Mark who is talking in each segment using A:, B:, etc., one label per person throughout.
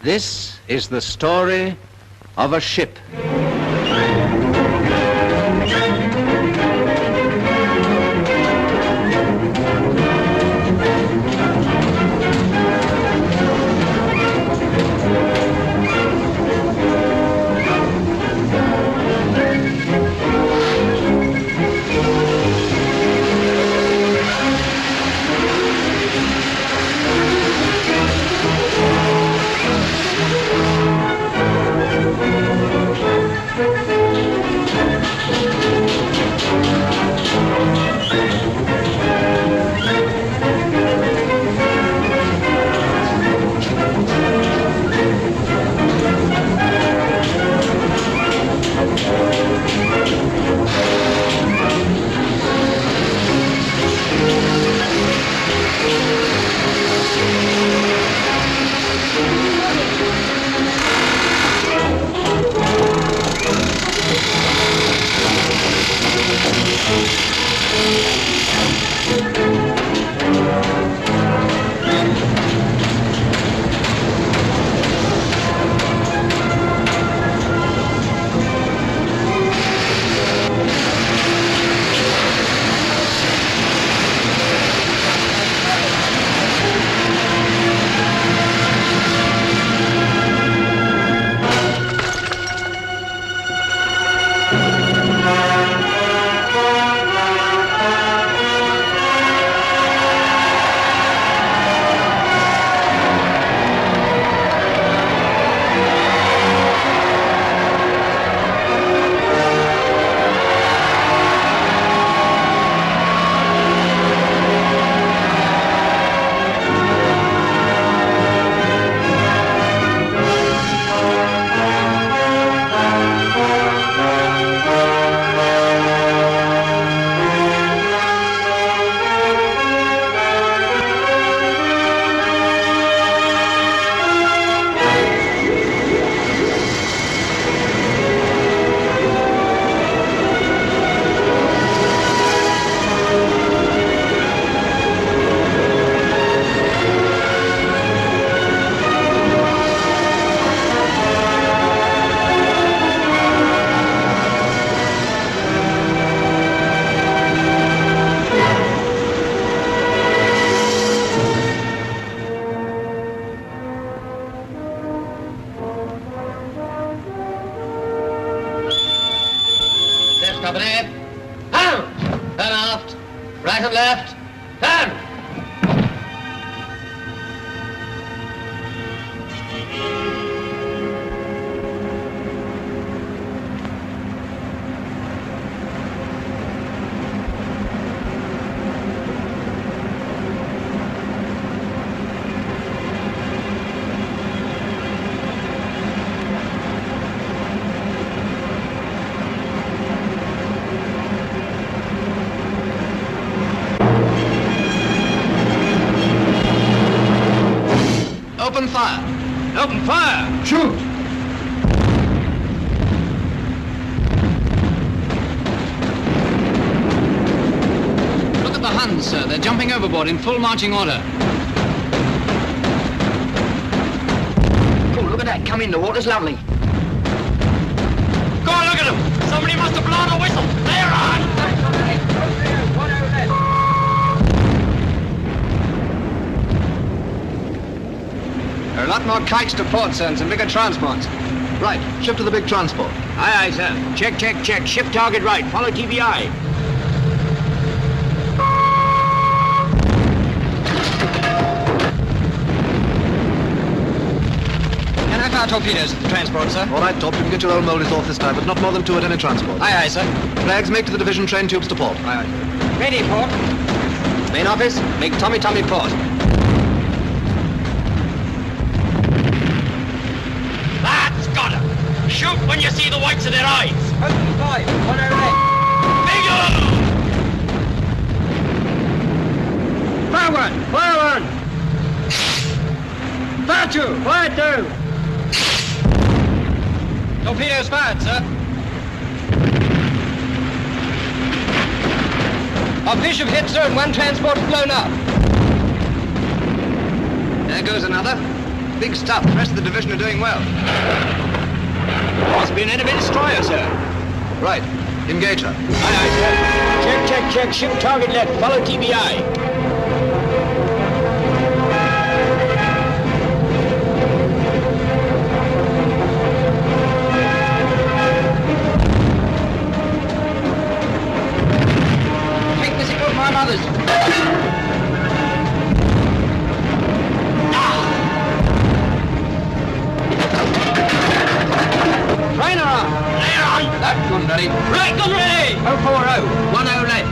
A: This is the story of a ship.
B: Company. Down! Turn aft. Right and left. Turn! Open fire! Open fire! Shoot! Look at the Huns, sir. They're jumping overboard in full marching order. Cool, look at that. Come in. The water's lovely. Go on, look at them! Somebody must have blown a whistle. They're on! There are a lot more kites to port, sir, and some bigger transports.
A: Right, shift to the big transport.
B: Aye, aye, sir. Check, check, check. Shift target right. Follow TBI. Can I fire torpedoes at the transport, sir?
A: All right, Top, you can get your own moldies off this time, but not more than 2 at any transport.
B: Aye, aye, sir.
A: Flags make to the division train tubes to port.
B: Aye, aye. Ready, port. Main office, make Tommy port. Shoot when you see the whites of their eyes. Open 5, 108. Bingo! Fire 1, fire 1. Fire 2, fire 2. Torpedoes fired, sir. Our Bishop hit, sir, and 1 transport's blown up. There goes another.
C: Big stuff. The rest of the division are doing well. Must be an enemy destroyer, sir. Right. Engage her.
B: Aye, sir. Check. Ship target left. Follow TBI. Others. Trainer on! Left gun ready. Right gun ready! 040, 10 left.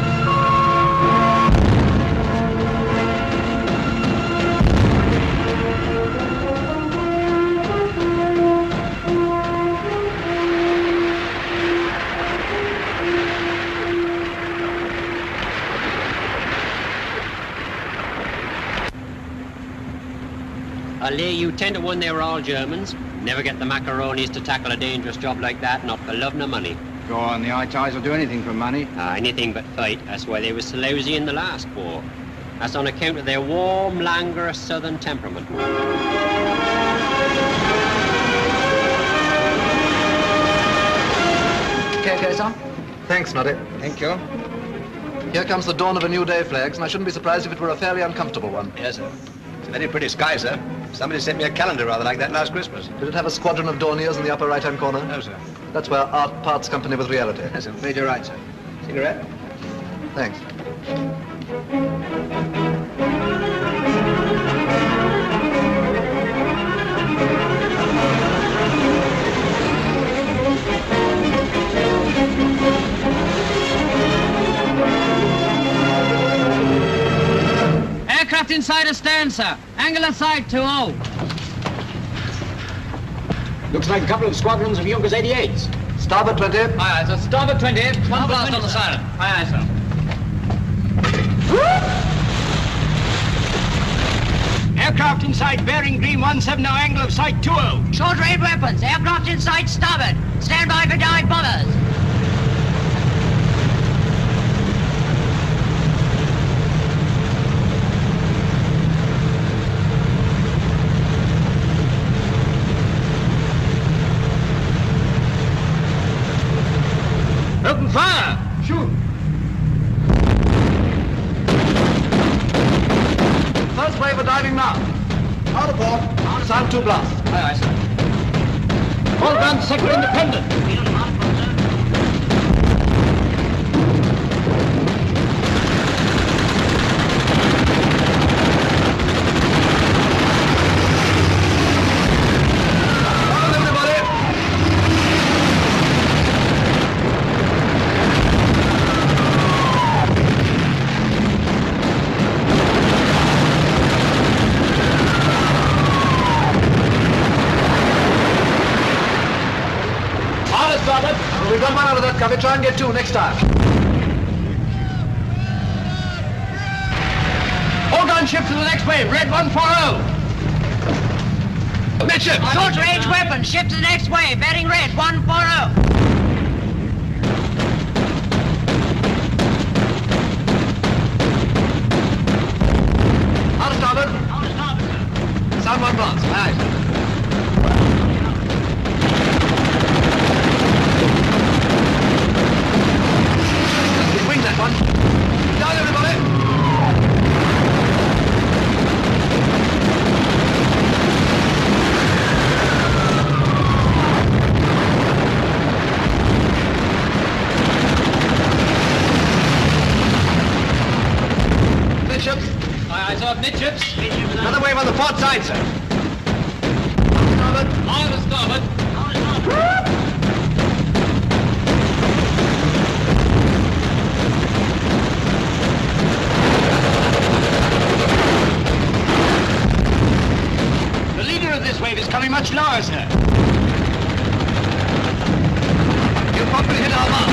D: I'll lay you 10 to 1 they were all Germans. Never get the macaronis to tackle a dangerous job like that, not for love nor money.
C: Go on, the high ties will do anything for money.
D: Anything but fight. That's why they were so lousy in the last war. That's on account of their warm, languorous southern temperament.
C: Okay, son. Thanks, Noddy.
B: Thank you.
C: Here comes the dawn of a new day, Flags, and I shouldn't be surprised if it were a fairly uncomfortable one.
B: Yes, sir. It's a very pretty sky, sir. Somebody sent me a calendar rather like that last Christmas.
C: Did it have a squadron of Dorniers in the upper right-hand corner?
B: No, sir.
C: That's where art parts company with reality.
B: Yes, I'm afraid you're right, sir. Cigarette?
C: Thanks.
E: Aircraft inside astern, sir. Angle of sight 20.
B: Looks like a couple of squadrons of Junkers 88s.
C: Starboard 20.
E: Aye, aye, sir. Starboard 20. One blast
B: 20,
E: on the
B: sir.
E: siren. Aye, aye, sir.
B: Aircraft inside bearing green 17 now, angle of sight 20.
E: Short range weapons. Aircraft inside starboard. Stand by for dive bombers.
B: Open fire! Shoot!
C: First wave of diving now. Out of port. Sound 2 blast.
B: Aye, aye, sir. All guns, sector independent.
C: Come on, everybody. Well, we've got one out of that covey. Try and get 2 next time.
B: All guns shift to the next wave. Red 140. Midship!
E: Short range weapons. Shift to the next wave. Bearing red 140.
C: Out of starboard. Sound 1 blast. Aye. Wing that one. Down, everybody. Midships.
E: Aye, aye, sir. Midships.
B: Another wave on the port side, sir.
C: Starboard.
E: On the starboard.
B: The leader of this wave is coming much lower, sir.
C: You'll probably hit our mast.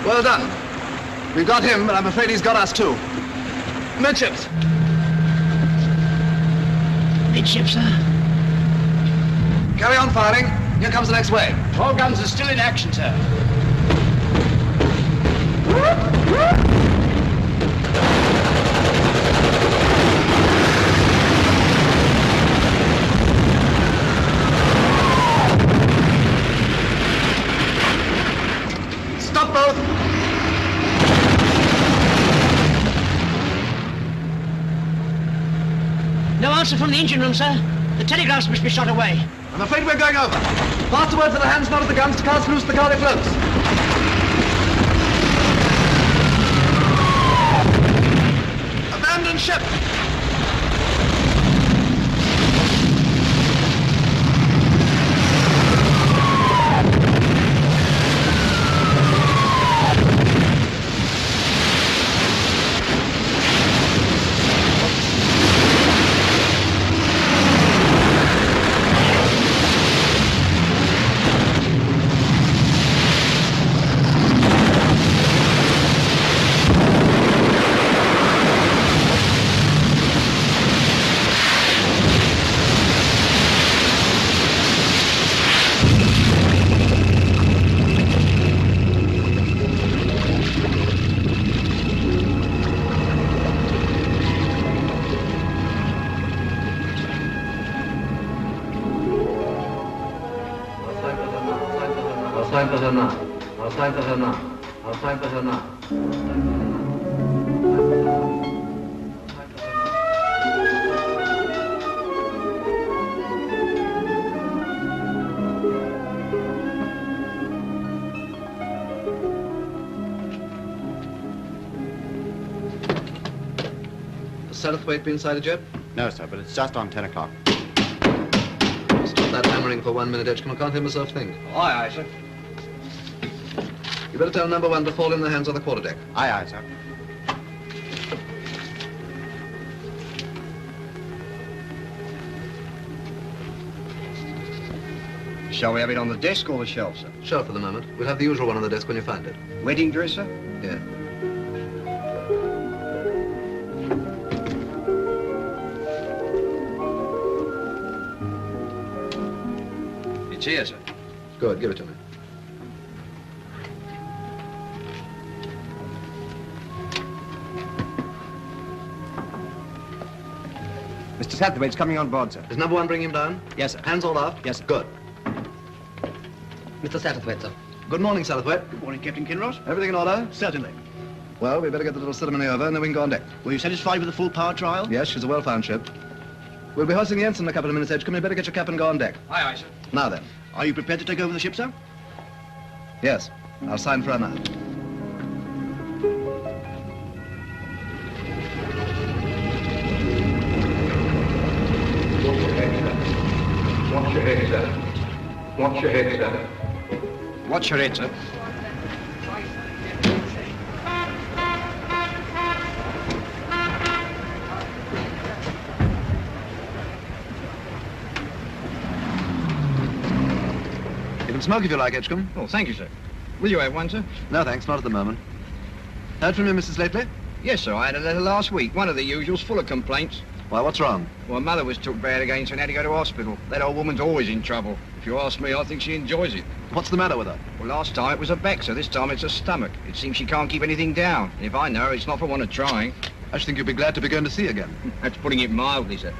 C: Well done. We've got him, but I'm afraid he's got us too. Midships!
E: Midship, sir.
C: Carry on firing. Here comes the next wave.
B: All guns are still in action, sir.
C: Stop both!
E: No answer from the engine room, sir. The telegraphs must be shot away.
C: I'm afraid we're going over. Pass the word for the hands not at the guns to cast loose the galley floats. Abandon ship! Satterthwaite be inside the jet?
A: No, sir, but it's just on 10 o'clock.
C: Stop that hammering for 1 minute, Edgecombe. I can't hear myself think.
B: Aye, aye, sir.
C: You better tell number 1 to fall in the hands on the quarterdeck.
A: Aye, aye, sir.
F: Shall we have it on the desk or the shelf, sir?
C: Shelf for the moment. We'll have the usual one on the desk when you find it.
F: Wedding dress, sir?
C: Yeah.
B: It's here, sir.
C: Good, give it to me.
A: Mr. Satterthwaite's coming on board, sir.
C: Is number 1 bringing him down?
A: Yes, sir.
C: Hands all aft?
A: Yes, sir.
C: Good.
E: Mr. Satterthwaite, sir.
C: Good morning, Satterthwaite.
F: Good morning, Captain Kinross.
C: Everything in order?
F: Certainly.
C: Well, we better get the little ceremony over and then we can go on deck.
F: Were you satisfied with the full power trial?
C: Yes, she's a well-found ship. We'll be hoisting the ensign in a couple of minutes, Edgecombe. You better get your cap and go on deck.
B: Aye, aye, sir.
C: Now then.
F: Are you prepared to take over the ship, sir?
C: Yes. I'll sign for her now.
G: Watch your head, sir. Watch your head, sir.
F: Watch your head, sir.
C: You can smoke if you like, Edgecombe.
F: Oh, thank you, sir. Will you have one, sir?
C: No, thanks. Not at the moment. Heard from you, Mrs. Lately?
F: Yes, sir. I had a letter last week. One of the usuals, full of complaints.
C: Why, what's wrong?
F: Well, mother was took bad again, so I had to go to hospital. That old woman's always in trouble. If you ask me, I think she enjoys it.
C: What's the matter with her?
F: Well, last time it was a back, so this time it's a stomach. It seems she can't keep anything down. And if I know her, it's not for want of trying.
C: I should think you'd be glad to be going to sea again.
F: That's putting it mildly, sir.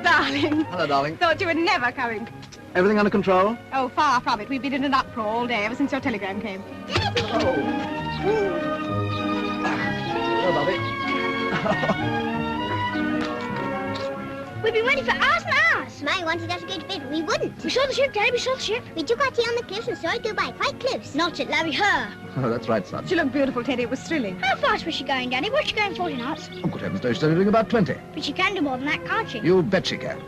H: Darling.
C: Hello, darling.
H: Thought you were never coming.
C: Everything under control?
H: Oh, far from it. We've been in an uproar all day ever since your telegram came.
C: Hello, Bobby.
I: We've been waiting for hours and hours. Mine wanted us to go to bed, but we wouldn't. We saw the ship, Daddy, we saw the ship. We took our tea on the cliffs and saw it go by quite close. Not at Larry her.
C: Oh, that's right, son.
H: She looked beautiful, Teddy. It was thrilling.
I: How fast was she going, Daddy? Was she going 40 knots?
C: Oh, good heavens, no, she's only doing about 20.
I: But she can do more than that, can't she?
C: You bet she can.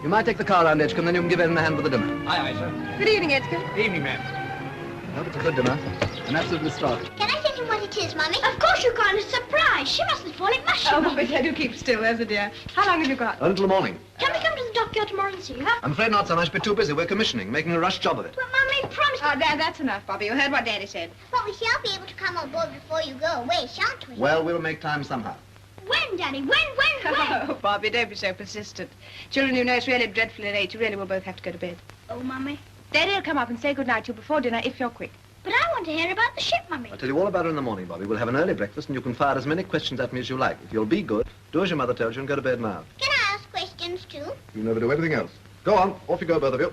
C: You might take the car round, Edgecombe, then you can give Ellen a hand with the dinner.
B: Aye, aye, sir.
H: Good evening, Edgecombe.
B: Good evening, ma'am.
C: I hope it's a good dinner. An absolutely starved.
I: Can I tell you what it is, Mummy? Of course you can't. It's a surprise. She mustn't fall. It must.
H: Oh, Bobby, do keep still, there's a dear. How long have you got?
C: Until the morning.
I: Can we come to the the dockyard tomorrow and see her?
C: I'm afraid not, son. I should be too busy. We're commissioning, making a rush job of it.
I: But Mummy promised.
H: Oh, Dad, that's enough, Bobby. You heard what Daddy said.
I: But we shall be able to come on board before you go away, shan't we?
C: Well, we'll make time somehow.
I: When, Daddy? When?
H: Oh, Bobby, don't be so persistent. Children, you know it's really dreadfully late. You really will both have to go to bed.
I: Oh, Mummy.
H: Daddy will come up and say goodnight to you before dinner if you're quick.
I: But I want to hear about the ship, Mummy.
C: I'll tell you all about it in the morning, Bobby. We'll have an early breakfast, and you can fire as many questions at me as you like. If you'll be good, do as your mother tells you and go to bed now.
I: Can I ask questions, too?
C: You never do anything else. Go on. Off you go, both of you.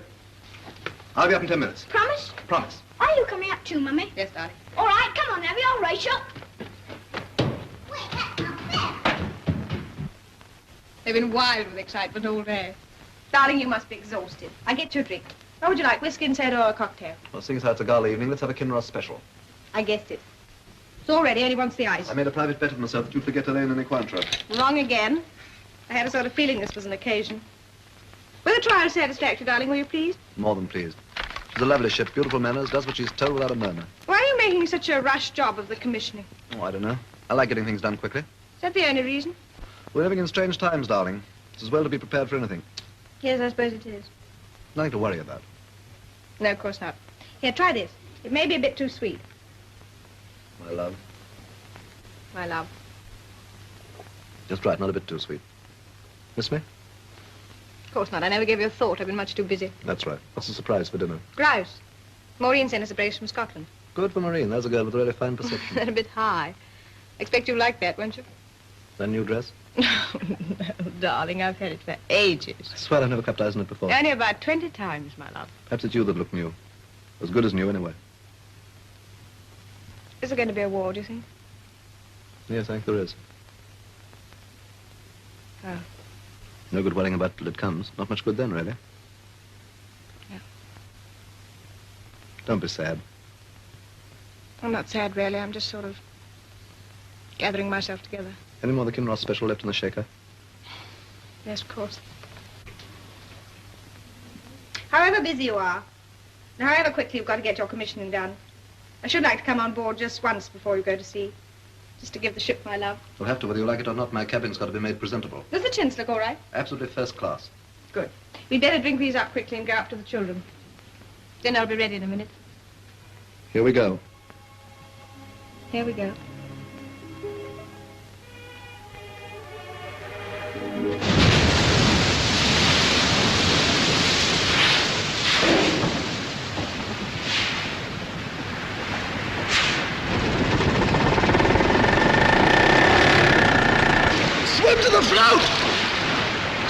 C: I'll be up in 10 minutes.
I: Promise?
C: Promise.
I: Are you coming up too, Mummy?
H: Yes, darling.
I: All right, come on, Abby. I'll race up. Wait, that's not fair.
H: They've been wild with excitement all day. Darling, you must be exhausted. I'll get you a drink. What would you like, whiskey and soda or a cocktail?
C: Well, seeing as how it's a gala evening, let's have a Kinross special.
H: I guessed it. It's all ready, only wants the ice.
C: I made a private bet of myself that you'd forget to lay in any Cointreau.
H: Wrong again. I had a sort of feeling this was an occasion. Were the trials satisfactory, darling, were you pleased?
C: More than pleased. She's a lovely ship, beautiful manners, does what she's told without a murmur.
H: Why are you making such a rush job of the commissioning?
C: Oh, I don't know. I like getting things done quickly.
H: Is that the only reason?
C: We're living in strange times, darling. It's as well to be prepared for anything.
H: Yes, I suppose it is.
C: Nothing to worry about.
H: No, of course not. Here, try this. It may be a bit too sweet.
C: My love.
H: My love.
C: Just right, not a bit too sweet. Miss me?
H: Of course not. I never gave you a thought. I've been much too busy.
C: That's right. What's the surprise for dinner?
H: Grouse. Maureen sent us a brace from Scotland.
C: Good for Maureen. There's a girl with a really fine perception.
H: They're a bit high. Expect you like that, won't you?
C: That new dress?
H: No, darling, I've had it for ages.
C: I swear I've never clapped eyes on it before.
H: Only about 20 times, my love.
C: Perhaps it's you that look new. As good as new, anyway.
H: Is there going to be a war, do you think?
C: Yes, I think there is.
H: Oh.
C: No good worrying about it till it comes. Not much good then, really.
H: Yeah.
C: Don't be sad.
H: I'm not sad, really. I'm just sort of gathering myself together.
C: Any more of the Kinross special left in the shaker?
H: Yes, of course. However busy you are, and however quickly you've got to get your commissioning done, I should like to come on board just once before you go to sea. Just to give the ship my love.
C: You'll have to, whether you like it or not. My cabin's got to be made presentable.
H: Does the chintz look all right?
C: Absolutely first class.
H: Good. We'd better drink these up quickly and go up to the children. Dinner will be ready in a minute.
C: Here we go.
H: Here we go.
B: Swim to the float!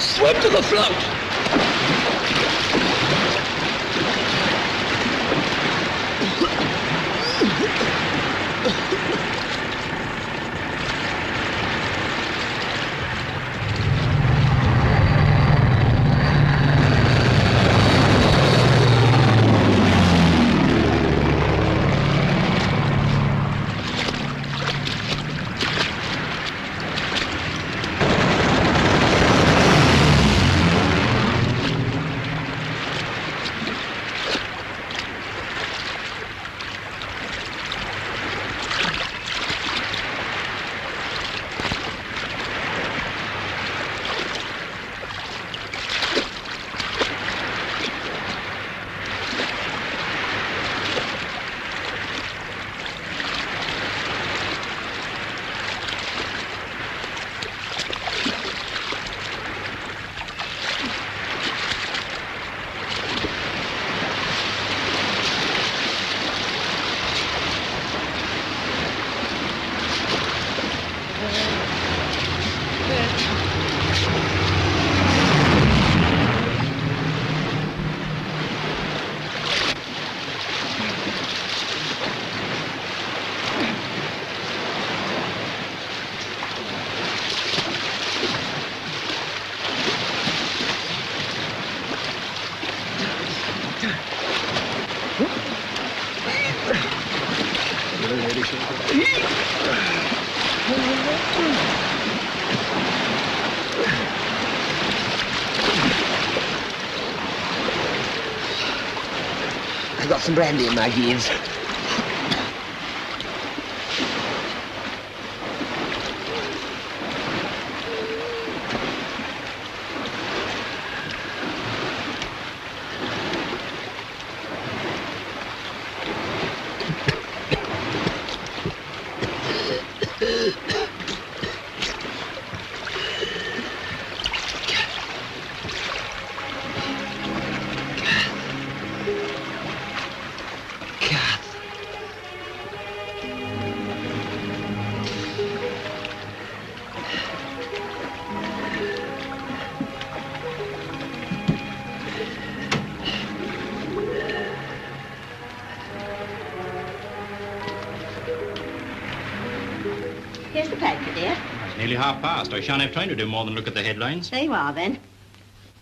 B: Swim to the float!
E: I got some brandy in my jeans.
J: Here's the paper, dear.
K: It's nearly past. I shan't have time to do more than look at the headlines.
J: There you are, then.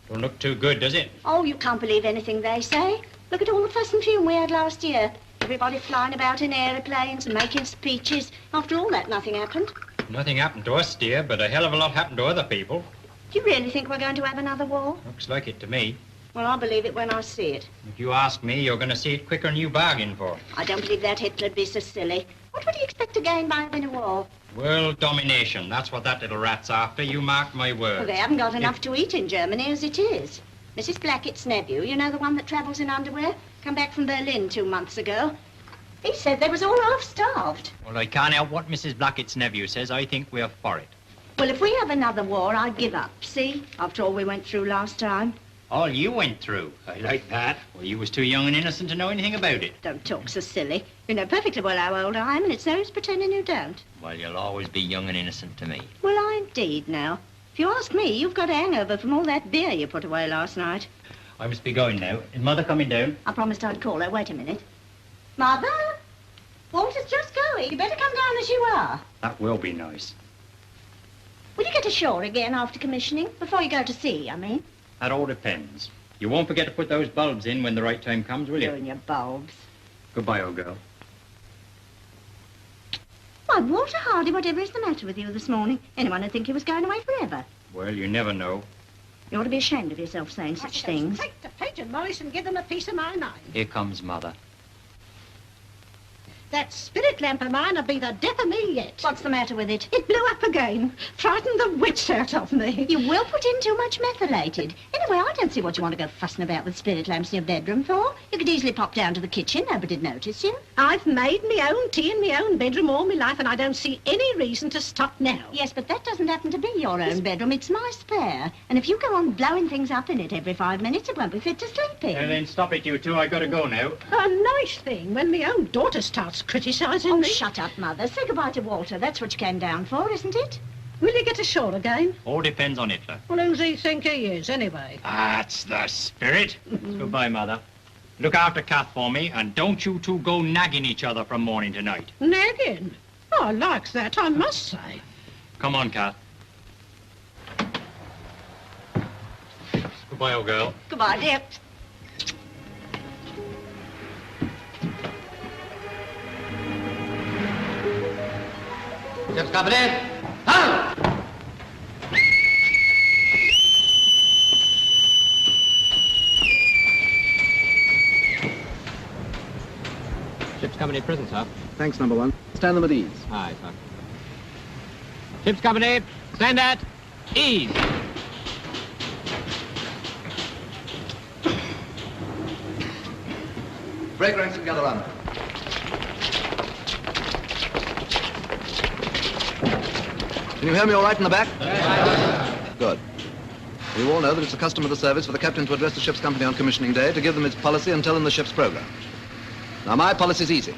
K: Don't look too good, does it?
J: Oh, you can't believe anything they say. Look at all the fuss and fume we had last year. Everybody flying about in aeroplanes and making speeches. After all that, nothing happened.
K: Nothing happened to us, dear, but a hell of a lot happened to other people.
J: Do you really think we're going to have another war?
K: Looks like it to me.
J: Well, I'll believe it when I see it.
K: If you ask me, you're going to see it quicker than you bargained for.
J: I don't believe that Hitler'd be so silly. What would he expect to gain by having a war?
K: World domination. That's what that little rat's after. You mark my words.
J: Well, they haven't got enough to eat in Germany as it is. Mrs. Blackett's nephew, you know the one that travels in underwear, come back from Berlin 2 months ago. He said they was all half-starved.
K: Well, I can't help what Mrs. Blackett's nephew says. I think we're for it.
J: Well, if we have another war, I'd give up, see? After all we went through last time.
K: All you went through. I like that. Well, you was too young and innocent to know anything about it.
J: Don't talk so silly. You know perfectly well how old I am, and it's no use pretending you don't.
K: Well, you'll always be young and innocent to me.
J: Well, I indeed now. If you ask me, you've got a hangover from all that beer you put away last night.
K: I must be going now. Is Mother coming down?
J: I promised I'd call her. Wait a minute. Mother? Walter's just going. You better come down as you are.
K: That will be nice.
J: Will you get ashore again after commissioning? Before you go to sea, I mean.
K: That all depends. You won't forget to put those bulbs in when the right time comes, will you?
J: You and your bulbs.
K: Goodbye, old girl.
J: Why, Walter Hardy, whatever is the matter with you this morning? Anyone would think he was going away forever.
K: Well, you never know.
J: You ought to be ashamed of yourself saying such things.
E: Take the pigeon, Maurice, and give them a piece of my mind.
K: Here comes Mother.
E: That spirit lamp of mine will be the death of me yet.
J: What's the matter with it?
E: It blew up again. Frightened the wits out of me.
J: You will put in too much methylated. Anyway, I don't see what you want to go fussing about with spirit lamps in your bedroom for. You could easily pop down to the kitchen. Nobody'd notice you.
E: I've made my own tea in my own bedroom all my life, and I don't see any reason to stop now.
J: Yes, but that doesn't happen to be your own bedroom. It's my spare. And if you go on blowing things up in it every 5 minutes, it won't be fit to sleep in.
K: Then stop it, you two. I gotta go now.
E: A nice thing when my own daughter starts criticising
J: Oh,
E: me.
J: shut up, Mother. Say goodbye to Walter. That's what you came down for, isn't it?
E: Will he get ashore again?
K: All depends on Hitler.
E: Well, who's he think he is, anyway?
K: That's the spirit. Goodbye, Mother. Look after Kath for me, and don't you two go nagging each other from morning to night.
E: Nagging? Oh, I like that, I must say.
K: Come on, Kath. Goodbye, old girl.
J: Goodbye, dear.
B: Ship's coming in. Huh?
D: Ship's company prison, sir.
C: Thanks, number one. Stand them at ease.
D: Aye, sir. Ship's company, stand at ease.
C: Break ranks and gather round. Can you hear me all right in the back? Good. You all know that it's the custom of the service for the captain to address the ship's company on commissioning day to give them its policy and tell them the ship's program. Now, my policy's easy.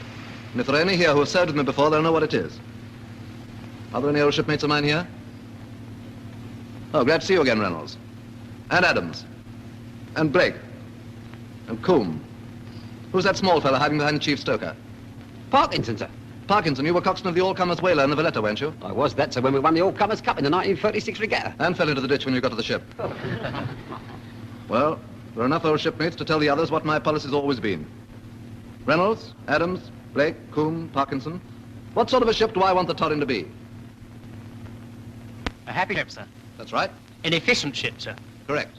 C: And if there are any here who have served with me before, they'll know what it is. Are there any old shipmates of mine here? Oh, glad to see you again, Reynolds. And Adams. And Blake. And Coombe. Who's that small fellow hiding behind the chief stoker?
D: Parkinson, sir.
C: Parkinson, you were coxswain of the all-comers whaler in the Valletta, weren't you?
D: I was that, sir, when we won the All-Comers Cup in the 1936 regatta.
C: And fell into the ditch when you got to the ship. Well, there are enough old shipmates to tell the others what my policy's always been. Reynolds, Adams, Blake, Coombe, Parkinson. What sort of a ship do I want the Torrin to be?
L: A happy ship, sir.
C: That's right.
L: An efficient ship, sir.
C: Correct.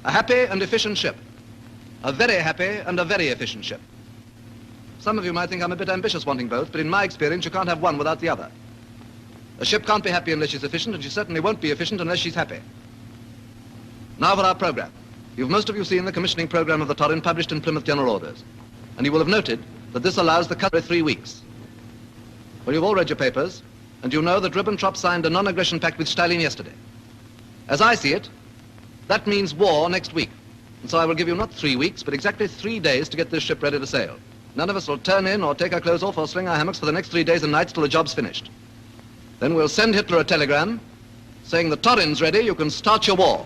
C: A happy and efficient ship. A very happy and a very efficient ship. Some of you might think I'm a bit ambitious wanting both, but in my experience, you can't have one without the other. A ship can't be happy unless she's efficient, and she certainly won't be efficient unless she's happy. Now for our program. You've most of you seen the commissioning program of the Torrin published in Plymouth General Orders, and you will have noted that this allows the cut every 3 weeks. Well, you've all read your papers, and you know that Ribbentrop signed a non-aggression pact with Stalin yesterday. As I see it, that means war next week. And so I will give you not 3 weeks, but exactly 3 days to get this ship ready to sail. None of us will turn in or take our clothes off or swing our hammocks for the next 3 days and nights till the job's finished. Then we'll send Hitler a telegram saying the Torrin's ready, you can start your war.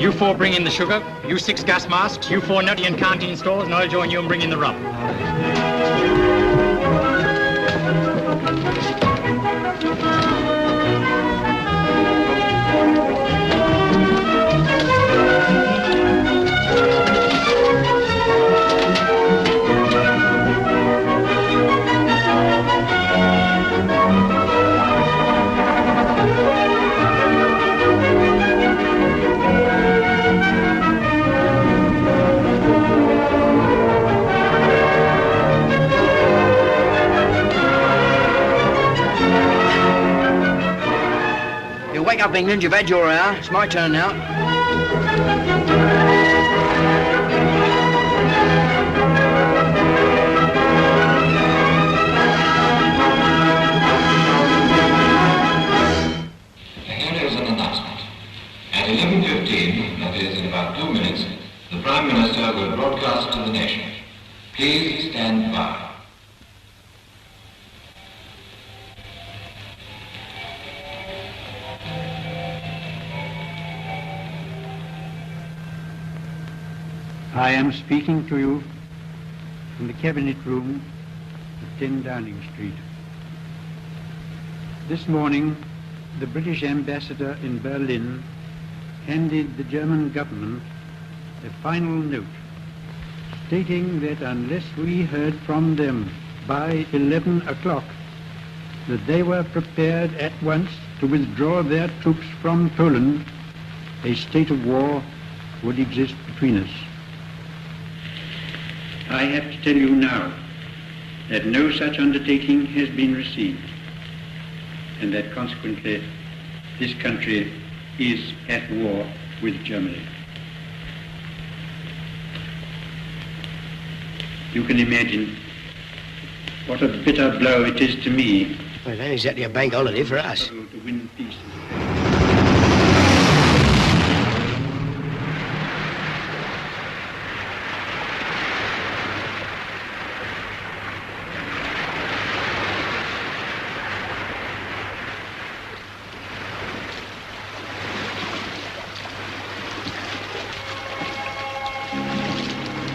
K: You 4 bring in the sugar, you 6 gas masks, you 4 nutty and canteen stores, and I'll join you and bring in the rum.
F: Wake up, England. You've had your hour. It's my turn now.
M: There is an announcement. At 11:15, that is in about 2 minutes, the Prime Minister will broadcast to the nation. Please stand by.
N: I am speaking to you from the Cabinet Room at 10 Downing Street. This morning, the British ambassador in Berlin handed the German government a final note stating that unless we heard from them by 11 o'clock, that they were prepared at once to withdraw their troops from Poland, a state of war would exist between us. I have to tell you now that no such undertaking has been received, and that consequently this country is at war with Germany. You can imagine what a bitter blow it is to me.
F: Well, it ain't exactly a bank holiday for us.
N: To win peace.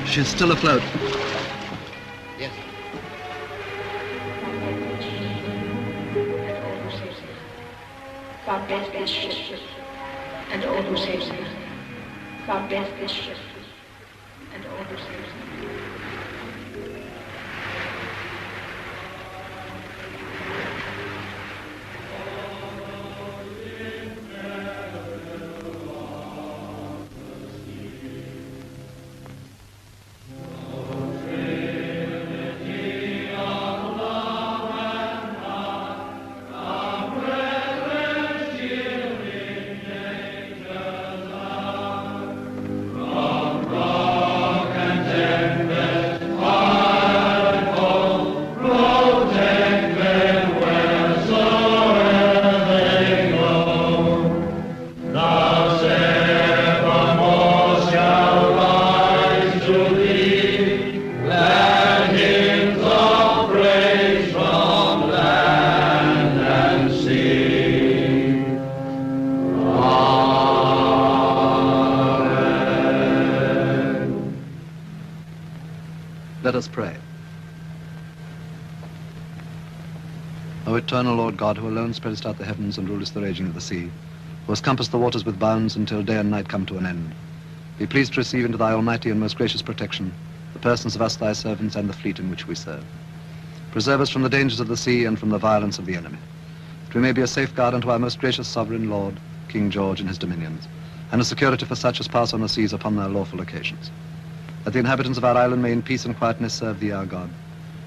C: She's still afloat.
F: Yes.
O: God bless this ship and all who saves it. God bless this ship and all who saves it.
C: Let us pray. O eternal Lord God, who alone spreadest out the heavens and rulest the raging of the sea, who hast compassed the waters with bounds until day and night come to an end, be pleased to receive into thy almighty and most gracious protection the persons of us thy servants and the fleet in which we serve. Preserve us from the dangers of the sea and from the violence of the enemy, that we may be a safeguard unto our most gracious sovereign Lord, King George and his dominions, and a security for such as pass on the seas upon their lawful occasions. That the inhabitants of our island may in peace and quietness serve thee, our God,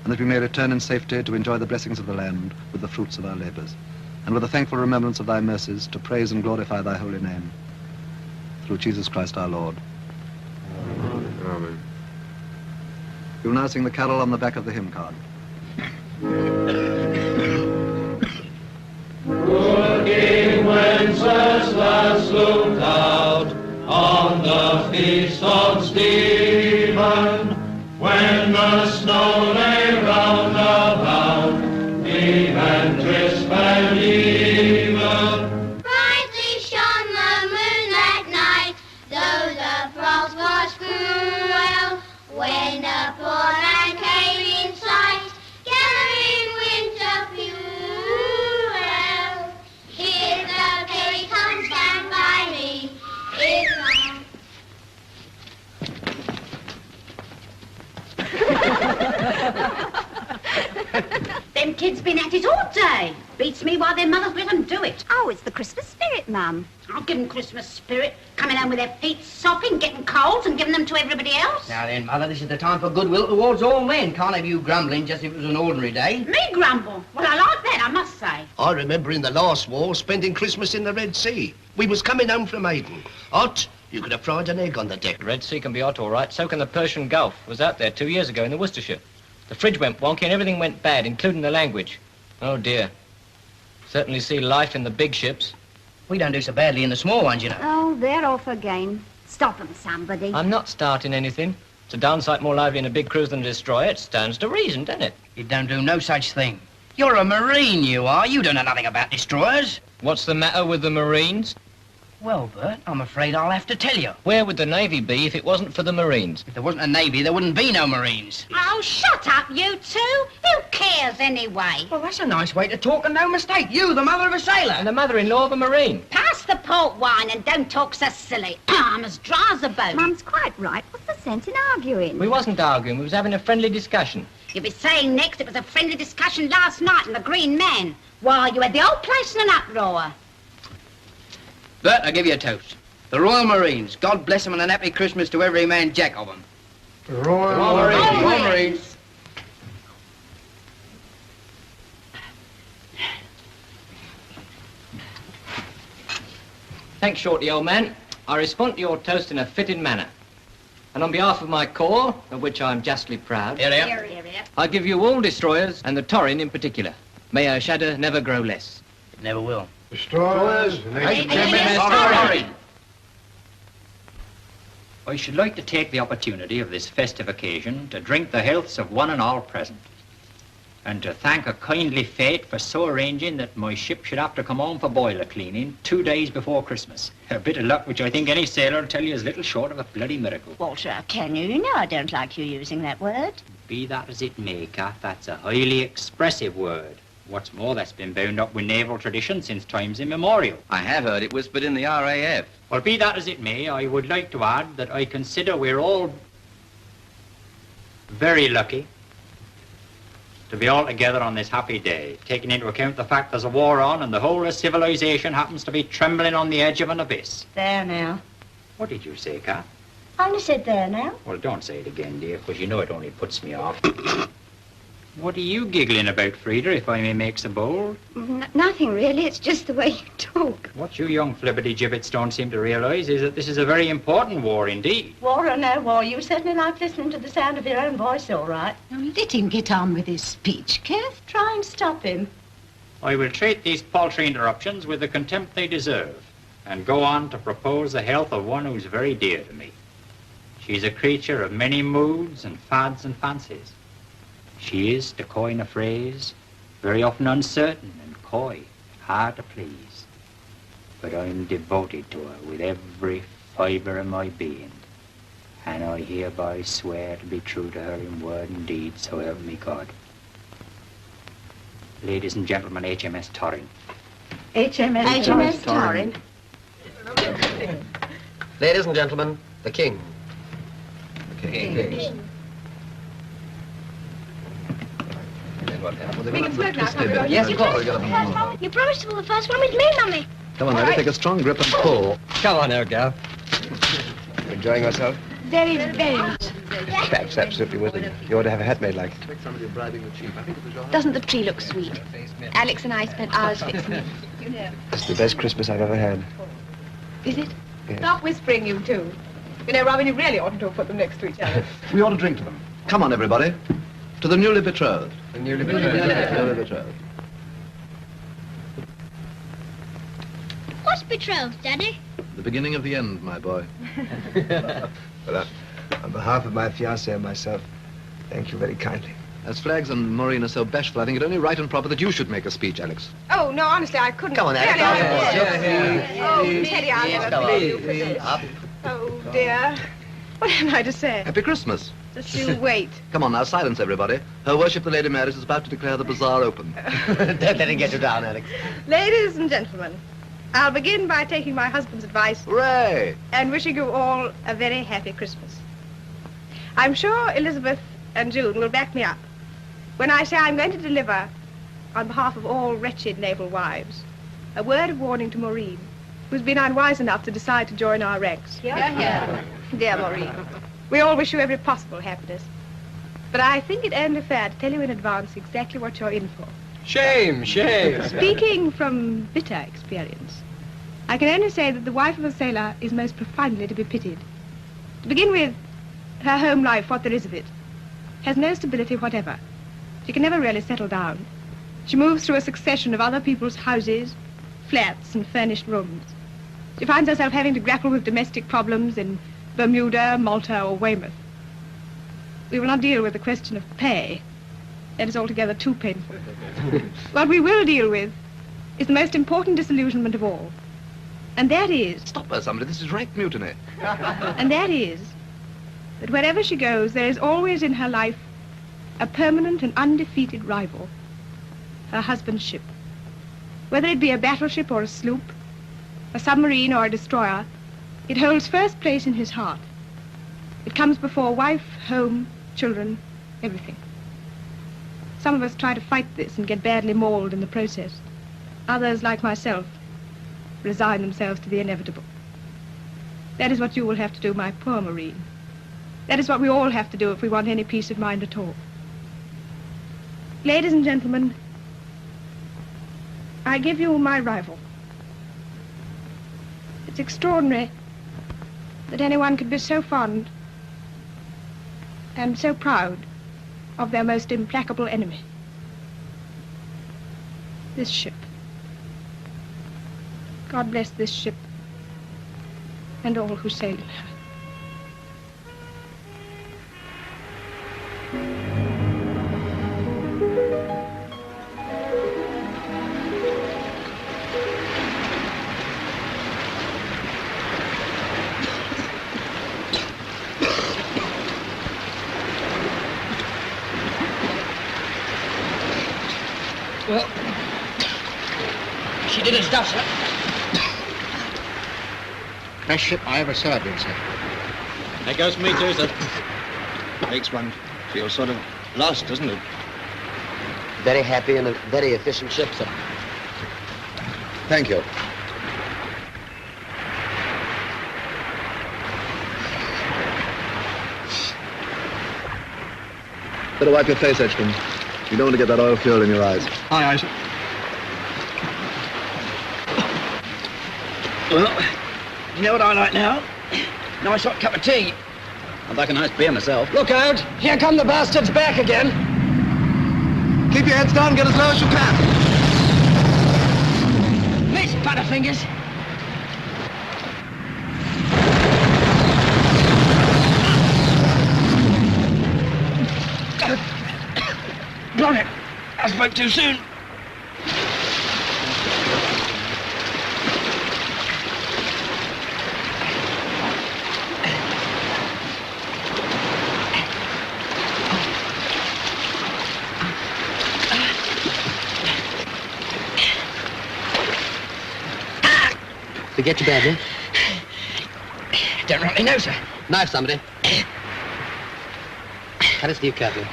C: and that we may return in safety to enjoy the blessings of the land with the fruits of our labors, and with a thankful remembrance of thy mercies to praise and glorify thy holy name. Through Jesus Christ our Lord.
A: Amen.
C: You'll now sing the carol on the back of the hymn card.
B: Good King Wenceslas looked out on the feast of Stephen, when the snow lay round about, deep and crisp and even.
I: Brightly shone the moon that night, the
J: kid's been at it all day. Beats me why their mothers let them do it.
I: Oh, it's the Christmas spirit, Mum.
J: I'll give them Christmas spirit. Coming home with their feet sopping, getting colds and giving them to everybody else.
P: Now then, Mother, this is the time for goodwill towards all men. Can't have you grumbling just if it was an ordinary day.
J: Me grumble? Well, I like that, I must say.
Q: I remember in the last war spending Christmas in the Red Sea. We was coming home from Aden. Hot, you could have fried an egg on the deck.
R: The Red Sea can be hot, all right. So can the Persian Gulf. Was out there 2 years ago in the Worcestershire. The fridge went wonky and everything went bad, including the language. Oh, dear. Certainly see life in the big ships.
P: We don't do so badly in the small ones, you know.
I: Oh, they're off again. Stop them, somebody.
R: I'm not starting anything. It's a darn sight more lively in a big cruise than a destroyer. It stands to reason, doesn't it?
P: You don't do no such thing. You're a Marine, you are. You don't know nothing about destroyers.
R: What's the matter with the Marines?
P: Well, Bert, I'm afraid I'll have to tell you.
R: Where would the Navy be if it wasn't for the Marines?
P: If there wasn't a Navy, there wouldn't be no Marines.
J: Oh, shut up, you two. Who cares anyway?
P: Well, that's a nice way to talk and no mistake. You, the mother of a sailor.
R: And the mother-in-law of a Marine.
J: Pass the port wine and don't talk so silly. I'm as dry as a bone.
I: Mum's quite right. What's the sense in arguing?
R: We wasn't arguing. We was having a friendly discussion.
J: You'll be saying next it was a friendly discussion last night in the Green Man. Why, you had the whole place in an uproar.
P: Bert, I'll give you a toast. The Royal Marines. God bless them and an happy Christmas to every man jack of them.
G: Royal
P: Marines. Royal Marines.
R: Thanks, Shorty, old man. I respond to your toast in a fitting manner. And on behalf of my corps, of which I'm justly proud, I give you all destroyers, and the Torrin in particular. May our shadow never grow less.
P: It never will.
G: Destroyers,
K: I should like to take the opportunity of this festive occasion to drink the healths of one and all present, and to thank a kindly fate for so arranging that my ship should have to come home for boiler cleaning 2 days before Christmas. A bit of luck which I think any sailor will tell you is little short of a bloody miracle.
J: Walter, how can you? You know I don't like you using that word.
K: Be that as it may, Kath, that's a highly expressive word. What's more, that's been bound up with naval tradition since times immemorial.
A: I have heard it whispered in the RAF.
K: Well, be that as it may, I would like to add that I consider we're all very lucky to be all together on this happy day, taking into account the fact there's a war on and the whole of civilization happens to be trembling on the edge of an abyss.
J: There now.
K: What did you say, Kath?
J: I only said there now.
K: Well, don't say it again, dear, because you know it only puts me off. What are you giggling about, Frida, if I may make so bold?
I: Nothing, really. It's just the way you talk.
K: What you young flibbity-gibbets don't seem to realise is that this is a very important war indeed.
J: War or no war, you certainly like listening to the sound of your own voice, all right. Now, let him get on with his speech, Kath. Try and stop him.
K: I will treat these paltry interruptions with the contempt they deserve, and go on to propose the health of one who's very dear to me. She's a creature of many moods and fads and fancies. She is, to coin a phrase, very often uncertain and coy, hard to please. But I'm devoted to her with every fibre of my being, and I hereby swear to be true to her in word and deed, so help me God. Ladies and gentlemen, HMS Torrin.
J: HMS Torrin.
S: Ladies and gentlemen, the King.
C: The King.
P: Yes, of course.
I: You promised to pull the first one with me, Mummy.
C: Come on, Mary, take a strong grip and pull.
S: Come on, old girl. Enjoying yourself?
I: Very, very much.
S: That's absolutely wicked. You ought to have a hat made like.
I: Doesn't the tree look sweet? Alex and I spent hours fixing it.
S: It's the best Christmas I've ever had.
H: Is it?
S: Yes.
H: Stop whispering, you two. You know, Robin, you really oughtn't to have put them next to each other.
C: We ought to drink to them. Come on, everybody. To the newly betrothed.
S: The newly betrothed.
C: Newly betrothed.
I: What's betrothed, Daddy?
C: The beginning of the end, my boy.
S: Well, on behalf of my fiancée and myself, thank you very kindly.
C: As Flags and Maureen are so bashful, I think it only right and proper that you should make a speech, Alex.
H: Oh, no, honestly, I couldn't.
S: Come on, Alex.
H: Oh, Teddy, I'll never pay you for this. Oh, dear. What am I to say?
C: Happy Christmas.
H: Just you wait.
C: Come on now, silence everybody. Her Worship the Lady Mary is about to declare the bazaar open.
S: Don't let it get you down, Alex.
H: Ladies and gentlemen, I'll begin by taking my husband's advice.
C: Hooray!
H: And wishing you all a very happy Christmas. I'm sure Elizabeth and June will back me up when I say I'm going to deliver on behalf of all wretched naval wives, a word of warning to Maureen, who's been unwise enough to decide to join our ranks. Dear Maureen, we all wish you every possible happiness. But I think it only fair to tell you in advance exactly what you're in for.
P: Shame, shame.
H: Speaking from bitter experience, I can only say that the wife of a sailor is most profoundly to be pitied. To begin with, her home life, what there is of it, has no stability whatever. She can never really settle down. She moves through a succession of other people's houses, flats, and furnished rooms. She finds herself having to grapple with domestic problems in Bermuda, Malta, or Weymouth. We will not deal with the question of pay. That is altogether too painful. What we will deal with is the most important disillusionment of all. And that is...
C: Stop her, somebody. This is rank mutiny.
H: And that is that wherever she goes, there is always in her life a permanent and undefeated rival, her husband's ship. Whether it be a battleship or a sloop, a submarine or a destroyer, it holds first place in his heart. It comes before wife, home, children, everything. Some of us try to fight this and get badly mauled in the process. Others, like myself, resign themselves to the inevitable. That is what you will have to do, my poor Maureen. That is what we all have to do if we want any peace of mind at all. Ladies and gentlemen, I give you my rival. It's extraordinary that anyone could be so fond and so proud of their most implacable enemy. This ship. God bless this ship and all who sail in her.
P: Well, she did her stuff, sir.
F: Best ship I ever served in, sir.
P: That goes for me too, sir.
F: Makes one feel sort of lost, doesn't it?
A: Very happy and a very efficient ship, sir.
C: Thank you. Better wipe your face, Edgecombe. You don't want to get that oil fuel in your eyes.
P: Aye, aye, sir. Well, you know what I like now? Nice hot cup of tea. I'd like a nice beer myself. Look out! Here come the bastards back again.
C: Keep your heads down, get as low as you can.
P: Miss Butterfingers. Blimey, I spoke too soon.
A: To get you badly?
P: Don't rightly know, sir.
A: Knife, somebody. Cut his sleeve carefully.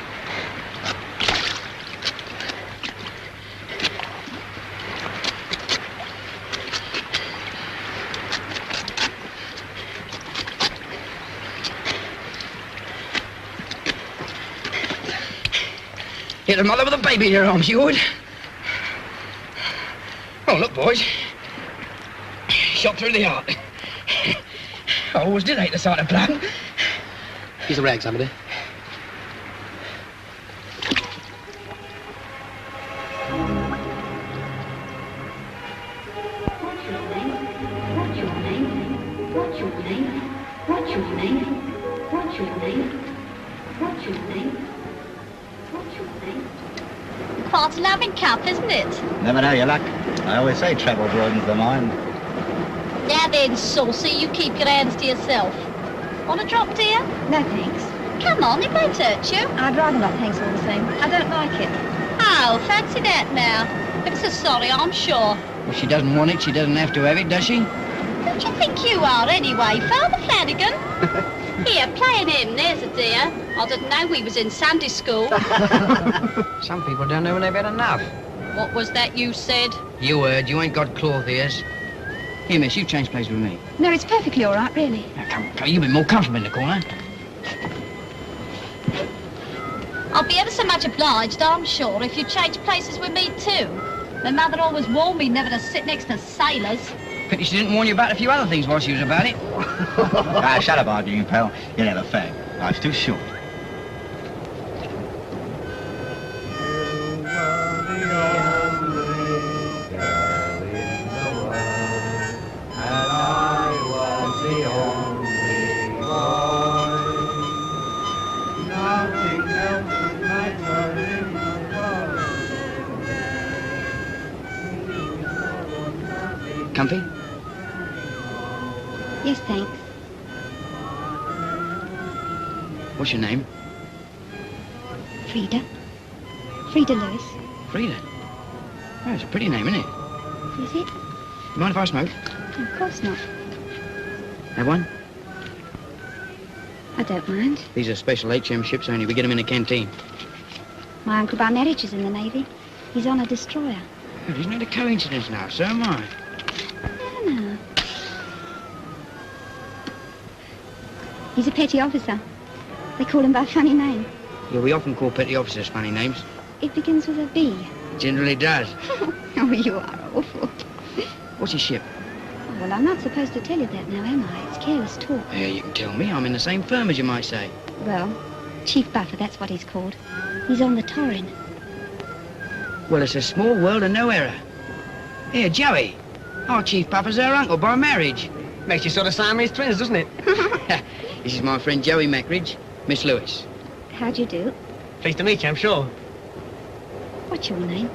P: Hit a mother with a baby in her arms, you would. Oh, look, boys. Shot through the heart. I always did hate the sight of blood.
A: Piece of rag, somebody.
O: What's your name? What's your name? What's your name? What's your name? What's your name? What's your name? What's your name?
T: Quite a loving cup, isn't it?
F: Never know your luck. I always say travel broadens the mind.
T: Now then, Saucy, you keep your hands to yourself. Want a drop, dear?
H: No, thanks.
T: Come on, it won't hurt you.
H: I'd rather not, thanks all the same. I don't like it.
T: Oh, fancy that now. Ever so sorry, I'm sure.
P: If she doesn't want it, she doesn't have to have it, does she?
T: Who do you think you are, anyway, Father Flanagan? Here, playing him, there's a dear. I didn't know we was in Sunday school.
R: Some people don't know when they've had enough.
T: What was that you said?
P: You heard. You ain't got cloth ears. Here, miss, you change places with me.
H: No, it's perfectly all right, really.
P: Now, come, you've been more comfortable in the corner.
T: I'll be ever so much obliged, I'm sure, if you change places with me, too. My mother always warned me never to sit next to sailors.
P: Pity she didn't warn you about a few other things while she was about it.
F: Shut up, arguing, pal. You'll have a fag. Life's too short.
P: Comfy?
H: Yes, thanks.
P: What's your name?
H: Frida. Frida Lewis.
P: Frida? Oh, it's a pretty name, isn't it?
H: Is it?
P: You mind if I smoke?
H: Of course not.
P: Have one?
H: I don't mind.
P: These are special HM ships only. We get them in the canteen.
H: My uncle by marriage is in the Navy. He's on a destroyer.
P: Oh, isn't it a coincidence now? So am I.
H: No. He's a petty officer. They call him by a funny name.
P: Yeah, we often call petty officers funny names.
H: It begins with a B.
P: It generally does.
H: Oh, you are awful.
P: What's your ship?
H: Oh, well, I'm not supposed to tell you that now, am I? It's careless talk.
P: Yeah, you can tell me. I'm in the same firm as you might say.
H: Well, Chief Buffer, that's what he's called. He's on the Torrin.
P: Well, it's a small world and no error. Here, Joey. Our Chief Buffer's her uncle by marriage.
L: Makes you sort of Siamese twins, doesn't it?
P: This is my friend Joey Mackridge, Miss Lewis.
H: How'd you do?
L: Pleased to meet you, I'm sure.
H: What's your name?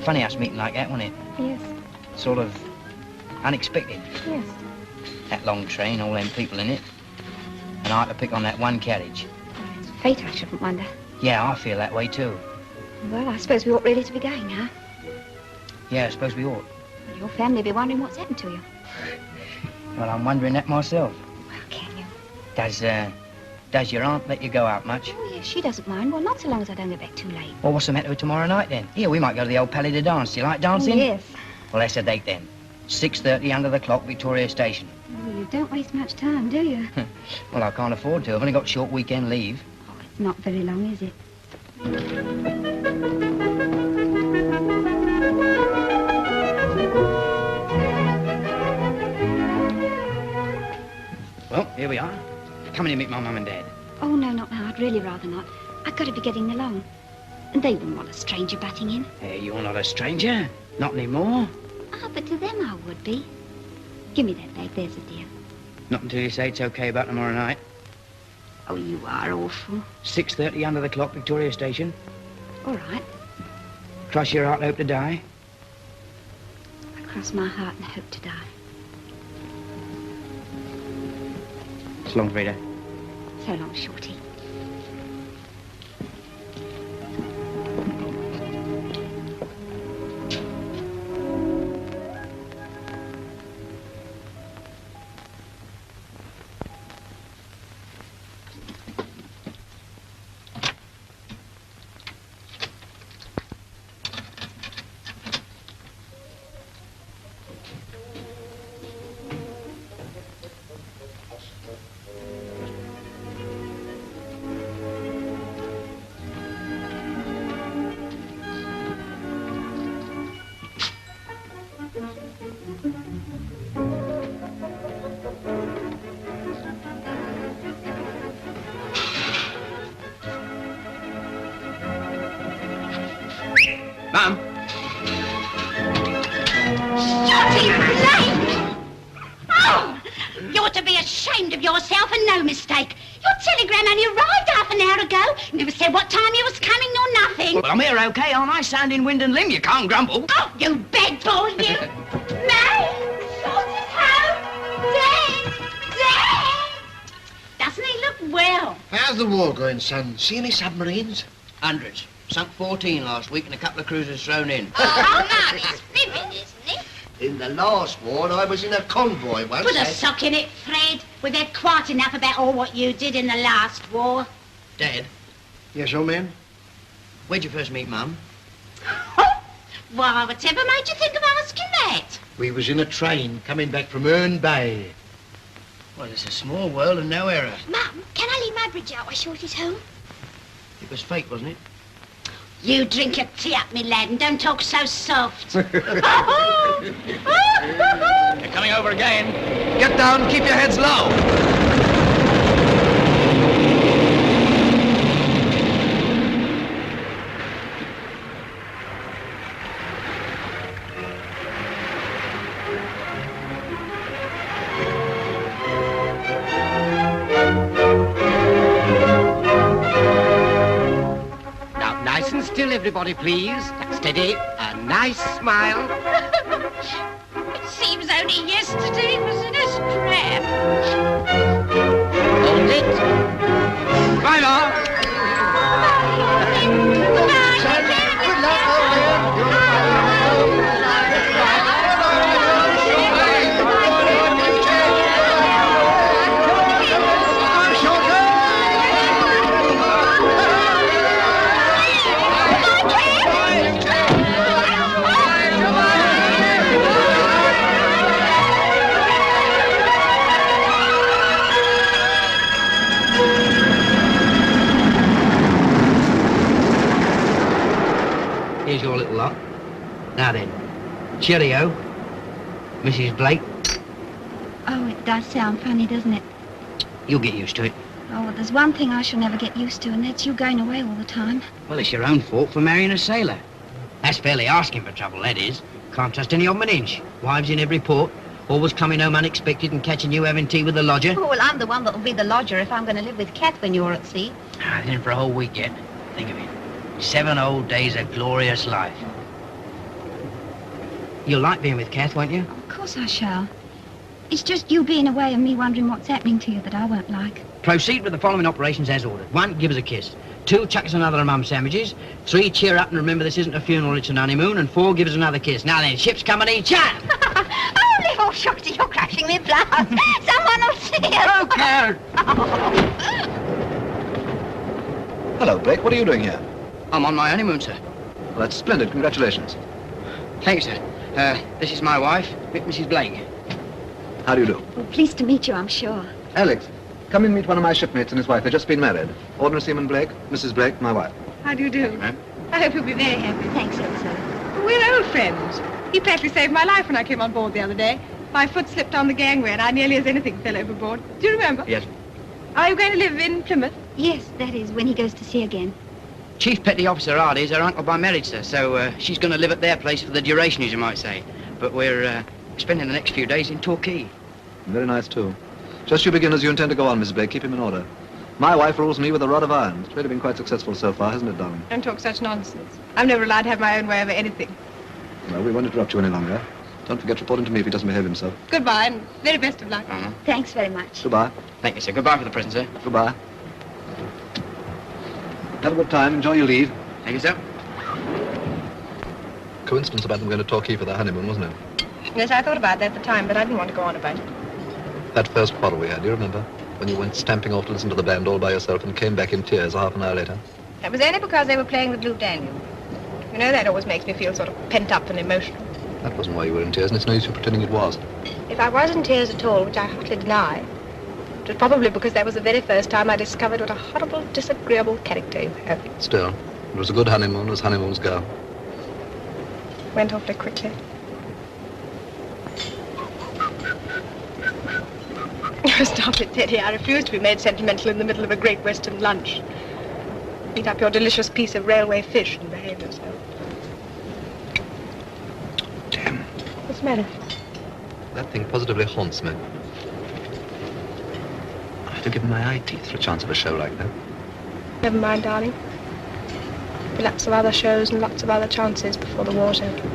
P: Funny house meeting like that, wasn't it?
H: Yes.
P: Sort of unexpected.
H: Yes.
P: That long train, all them people in it. And I had to pick on that one carriage.
H: It's fate, I shouldn't wonder.
P: Yeah, I feel that way too.
H: Well, I suppose we ought really to be going now.
P: Yeah, I suppose we ought.
H: Your family will be wondering what's happened to you.
P: Well, I'm wondering that myself.
H: Well, can you?
P: Does your aunt let you go out much?
H: Oh, yes, she doesn't mind. Well, not so long as I don't get back too late.
P: Well, what's the matter with tomorrow night, then? Here, we might go to the old Palais de Dance. Do you like dancing?
H: Oh, yes.
P: Well, that's a date, then. 6:30 under the clock, Victoria Station.
H: Oh, you don't waste much time, do you?
P: Well, I can't afford to. I've only got short weekend leave.
H: Oh, it's not very long, is it?
P: Well, here we are. Come in and meet my mum and dad.
H: Oh, no, not now. I'd really rather not. I've got to be getting along. And they wouldn't want a stranger butting in.
P: Hey, you're not a stranger. Not anymore.
H: Ah, but to them I would be. Give me that bag, there's a dear.
P: Not until you say it's okay about tomorrow night.
H: Oh, you are awful.
P: 6:30 under the clock, Victoria Station.
H: All right.
P: Cross your heart, hope to die.
H: I cross my heart and hope to die.
P: So long, Frida.
H: So long, Shorty.
P: Mum.
J: Shotty Blake! Oh! You ought to be ashamed of yourself and no mistake. Your telegram only arrived half an hour ago. Never said what time you was coming nor nothing.
P: Well, I'm here okay, aren't I? Sound in wind and limb. You can't grumble.
J: Oh, you bad boy, you! May! Shorty's home! Dad! Dad! Doesn't he look well?
Q: How's the war going, son? See any submarines?
P: Hundreds. Sunk 14 last week and a couple of cruisers thrown in.
J: Oh, no, he's fibbing, isn't he?
Q: In the last war, I was in a convoy once.
J: Put a sock in it, Fred. We've had quite enough about all what you did in the last war.
P: Dad,
Q: Yes, old man?
P: where'd you first meet Mum?
J: Why, whatever made you think of asking that?
Q: We was in a train coming back from Herne Bay.
P: Well, it's a small world and no error.
I: Mum, can I leave my bridge out while Shorty's home?
P: It was fate, wasn't it?
J: You drink your tea up, me lad, and don't talk so soft.
P: They're coming over again.
C: Get down, keep your heads low.
L: Now, nice and still, everybody, please. Steady. A nice smile.
J: It seems only yesterday it was in a scrap.
L: Hold it.
P: Bye, Mum.
Q: Good luck, old man.
P: Here's your little lot. Now then, cheerio, Mrs. Blake.
T: Oh, it does sound funny, doesn't it?
P: You'll get used to it.
T: Oh, well, there's one thing I shall never get used to, and that's you going away all the time.
P: Well, it's your own fault for marrying a sailor. That's fairly asking for trouble, that is. Can't trust any of 'em an inch. Wives in every port, always coming home unexpected and catching you having tea with the lodger.
T: Oh, well, I'm the one that'll be the lodger if I'm going to live with Kath when you're at sea.
P: I've been for a whole week yet. Think of it. 7 whole days of glorious life. You'll like being with Kath, won't you?
T: Of course I shall. It's just you being away and me wondering what's happening to you that I won't like.
P: Proceed with the following operations as ordered. 1, give us a kiss. 2, chuck us another of Mum's sandwiches. 3, cheer up and remember this isn't a funeral, it's an honeymoon. And 4, give us another kiss. Now then, ship's company, chat!
T: Oh, little Shorty, you're crashing me blouse. Someone will see us.
P: Oh, Karen!
C: Hello, Blake. What are you doing here?
P: I'm on my honeymoon, sir.
C: Well, that's splendid. Congratulations.
P: Thank you, sir. This is my wife, Mrs. Blake.
C: How do you do?
T: Well, pleased to meet you, I'm sure.
C: Alex, come and meet one of my shipmates and his wife. They've just been married. Ordnance Seaman Blake, Mrs. Blake, my wife.
H: How do you do?
P: Ma'am.
H: I hope you'll be very happy.
T: Thanks, Elsa.
H: We're old friends. He practically saved my life when I came on board the other day. My foot slipped on the gangway and I nearly as anything fell overboard. Do you remember?
P: Yes.
H: Are you going to live in Plymouth?
T: Yes, that is, when he goes to sea again.
P: Chief Petty Officer Hardy is her uncle by marriage, sir, so she's going to live at their place for the duration, as you might say. But we're spending the next few days in Torquay.
C: Very nice, too. Just you begin as you intend to go on, Mrs. Blake. Keep him in order. My wife rules me with a rod of iron. It's really been quite successful so far, hasn't it, darling?
H: Don't talk such nonsense. I'm never allowed to have my own way over anything.
C: Well, we won't interrupt you any longer. Don't forget to report him to me if he doesn't behave himself.
H: Goodbye, and very best of luck.
T: Thanks very much.
C: Goodbye.
P: Thank you, sir. Goodbye for the present, sir.
C: Goodbye. Have a good time. Enjoy your leave.
P: Thank you, sir.
C: Coincidence about them going to Torquay for their honeymoon, wasn't it?
H: Yes, I thought about that at the time, but I didn't want to go on about it.
C: That first quarrel we had, do you remember? When you went stamping off to listen to the band all by yourself and came back in tears half an hour later.
H: That was only because they were playing the Blue Danube. You know, that always makes me feel sort of pent up and emotional.
C: That wasn't why you were in tears, and it's no use you pretending it was.
H: If I was in tears at all, which I hotly deny, it was probably because that was the very first time I discovered what a horrible, disagreeable character you have.
C: Still, it was a good honeymoon, as honeymoons go.
H: Went awfully quickly. Stop it, Teddy. I refuse to be made sentimental in the middle of a great Western lunch. Eat up your delicious piece of railway fish and behave yourself. What's the matter?
C: That thing positively haunts me. I'd have given my eye teeth for a chance of a show like that.
H: Never mind, darling. There'll be lots of other shows and lots of other chances before the war's over.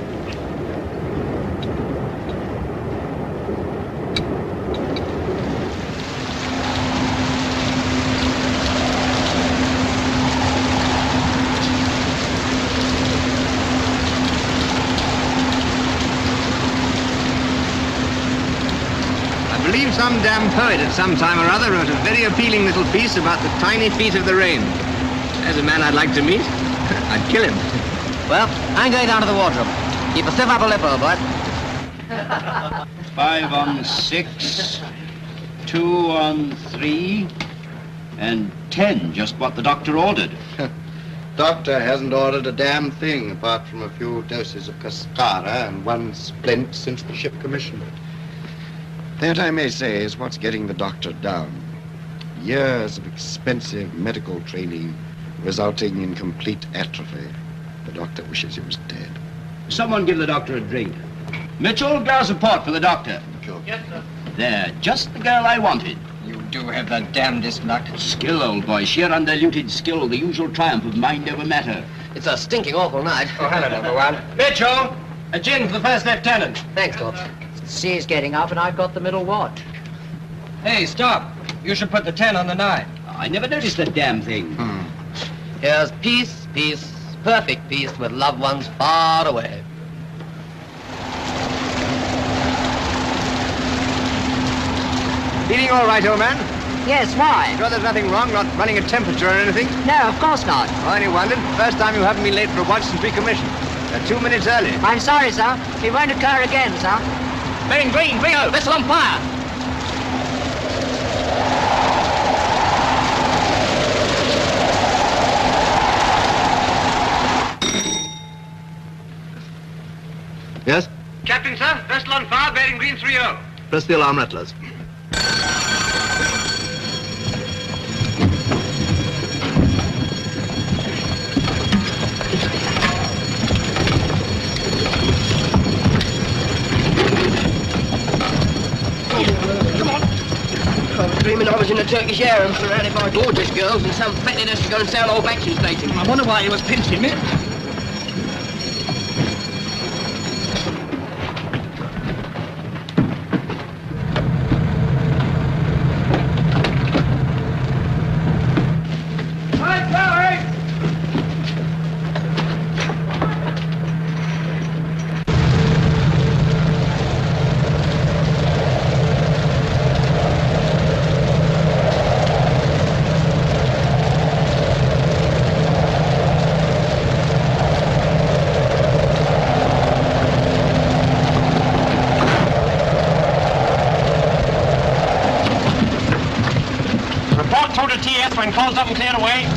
F: I believe some damn poet at some time or other wrote a very appealing little piece about the tiny feet of the rain. There's a man I'd like to meet. I'd kill him.
P: Well, I'm going down to the wardrobe. Keep a stiff upper lip, old boy.
F: 5 on 6, 2 on 3, and 10, just what the doctor ordered.
S: Doctor hasn't ordered a damn thing apart from a few doses of cascara and 1 splint since the ship commissioned. That, I may say, is what's getting the doctor down. Years of expensive medical training resulting in complete atrophy. The doctor wishes he was dead.
F: Someone give the doctor a drink. Mitchell, glass of port for the doctor.
S: Sure.
F: Yes, sir. There, just the girl I wanted.
P: You do have the damnedest luck.
F: Skill, old boy, sheer undiluted skill, the usual triumph of mind over matter.
P: It's a stinking awful night.
L: Oh, hello, number 1.
R: Mitchell, a gin for the first lieutenant.
P: Thanks, Torps.
L: The sea's getting up and I've got the middle watch.
R: Hey, stop. You should put the 10 on the 9.
F: I never noticed the damn thing.
P: Here's peace, peace, perfect peace with loved ones far away.
F: Feeling all right, old man?
L: Yes, why?
F: Sure there's nothing wrong, not running a temperature or anything?
L: No, of course not.
F: I only wondered. First time you haven't been late for a watch since recommission. 2 minutes early.
L: I'm sorry, sir. It won't occur again, sir.
P: Bearing green, Rio, vessel on fire.
C: Yes?
F: Captain, sir, vessel on fire, bearing green 30.
C: Press the alarm rattlers.
P: Dreaming I was in a Turkish harem surrounded by gorgeous girls and some fatted us to go and sell old action station.
F: I wonder why he was pinching me.
R: When call's up and cleared away.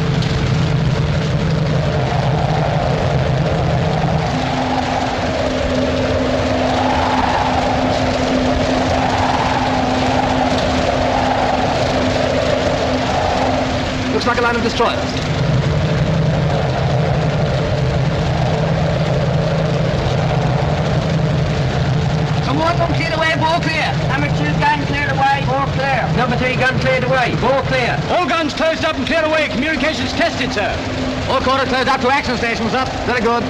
C: Looks like a line of destroyers.
P: Number 1 gun cleared away, ball clear. Number 2 gun cleared away, ball clear.
R: Number 3 gun cleared away. Ball clear. All guns closed up and cleared away. Communications tested, sir.
P: All quarters closed up to action stations up. Very good.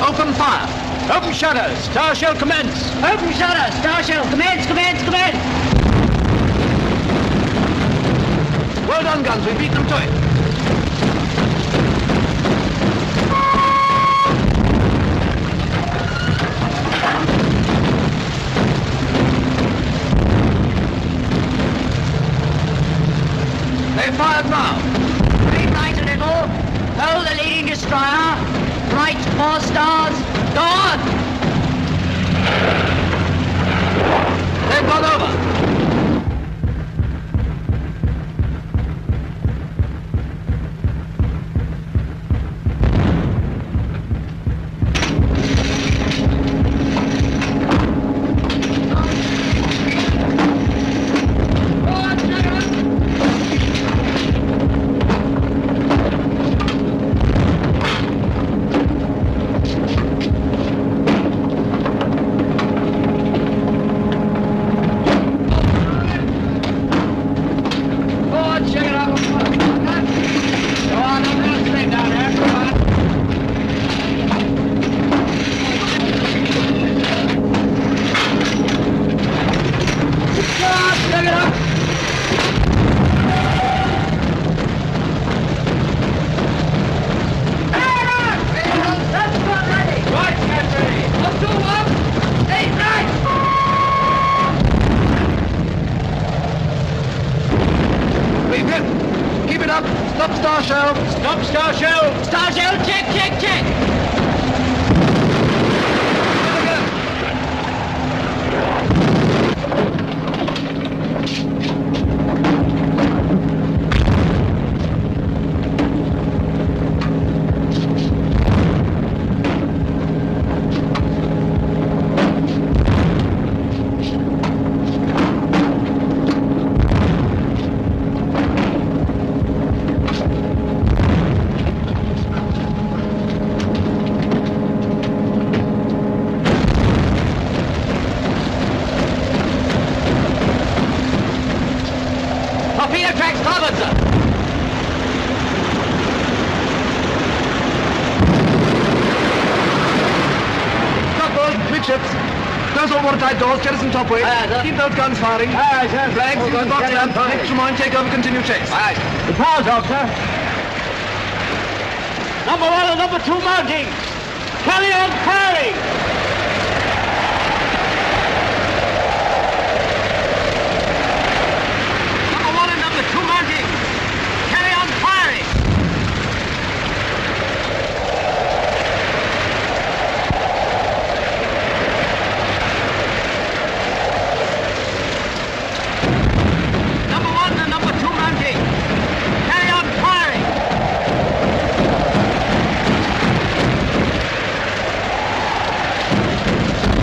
P: Open fire.
R: Open shutters. Star shell commence.
L: Open shutters. Star shell. Commence, commence, commence.
C: Well done, guns. We beat them to it.
P: They fired now.
L: Green light a little. Hold the leading destroyer. Right 4 stars. Go on.
P: They've gone over.
B: Star shell!
L: Star shell, check, check, check!
B: Torpedo track starboard, sir.
C: Stop board, midships. Close all watertight doors, jettison topway. Keep those guns firing. Flags, use the box lamp. Make Tremont take over, continue chase.
B: The power's off, sir. Number 1 and number 2 mounting. Carry on firing. Number 1 and number 2 mounting. Carry on firing. Number 1 and number 2 mounting. Carry on firing.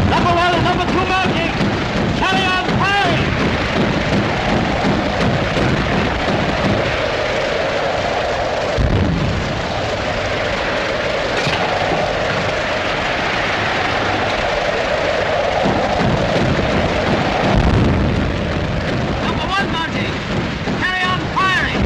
B: Number 1 and number 2 mounting. Carry on firing. Number 1 mounting. Carry on firing.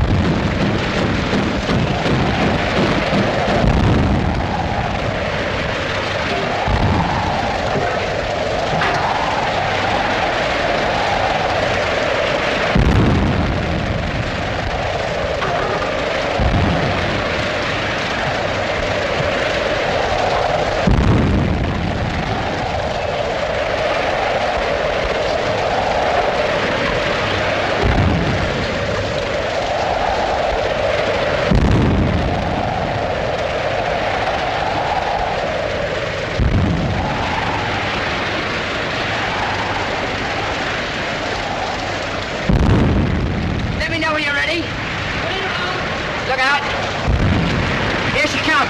L: Let me know when you're ready. Look out. Here she comes.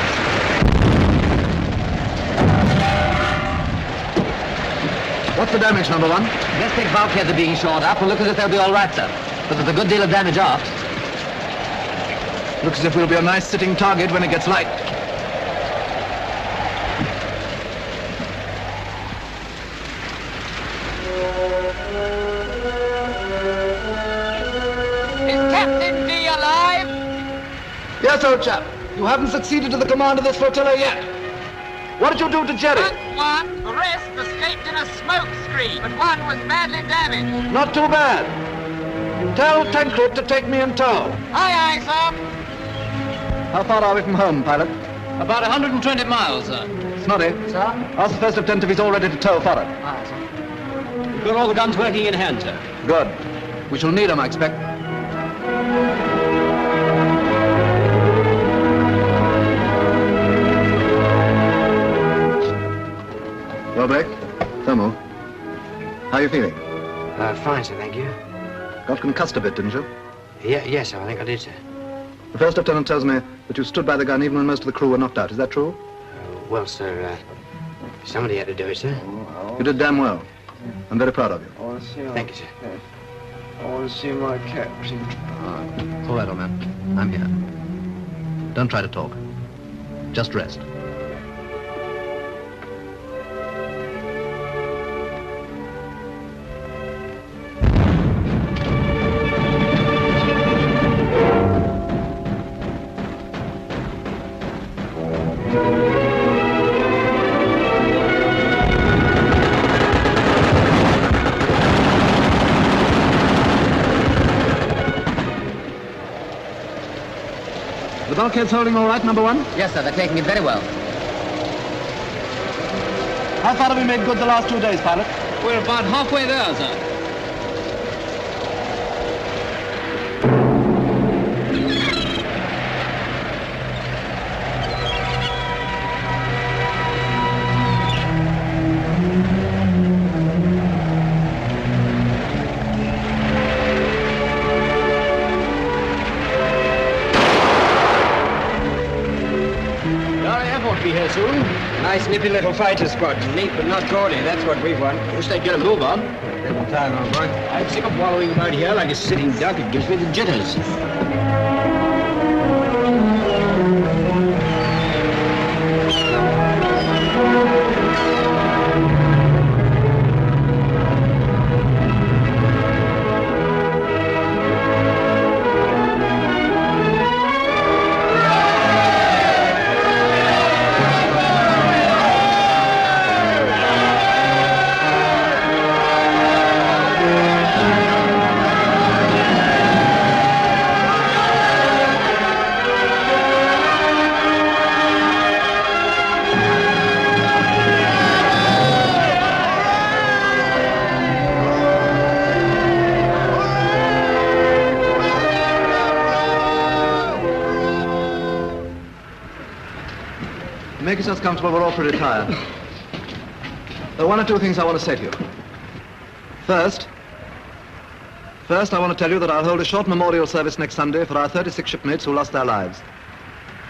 C: What's the damage, number 1?
R: Let's take bulkheads are being short up and look as if they'll be all right, sir. But there's a good deal of damage aft.
C: Looks as if we'll be a nice sitting target when it gets light.
B: Is Captain D alive?
C: Yes, old chap. You haven't succeeded to the command of this flotilla yet. What did you do to Jerry?
B: One, the rest escaped in a smoke screen, but one was badly damaged.
C: Not too bad. Tell Tancred to take me in tow.
B: Aye, aye, sir.
C: How far are we from home, pilot?
R: About 120 miles, sir.
C: Snoddy.
R: Sir?
C: Ask the first lieutenant if he's all ready to tow forward.
R: Aye, sir. We've got all the guns working in hand, sir.
C: Good. We shall need them, I expect. Well, Blake. Thermal. How are you feeling?
P: Fine, sir, thank you.
C: Got concussed a bit, didn't you?
P: Yes, sir, I think I did, sir.
C: The first lieutenant tells me that you stood by the gun even when most of the crew were knocked out. Is that true?
P: Well, sir, somebody had to do it, sir.
C: You did damn well. I'm very proud of you.
P: Thank you, sir.
S: I want to see my captain.
C: All right, old man. I'm here. Don't try to talk. Just rest. The bulkhead's holding all right, number 1?
R: Yes, sir, they're taking it very well.
C: How far have we made good the last 2 days, pilot?
R: We're about halfway there, sir. be here soon.
F: Nice nippy little fighter squadron. Neat but not gaudy. That's what we want.
R: Wish they'd get a move on.
F: Every time, old boy.
R: I'm sick of wallowing about here like a sitting duck. It gives me the jitters.
C: Make yourselves comfortable, we're all pretty tired. There are one or two things I want to say to you. First, I want to tell you that I'll hold a short memorial service next Sunday for our 36 shipmates who lost their lives.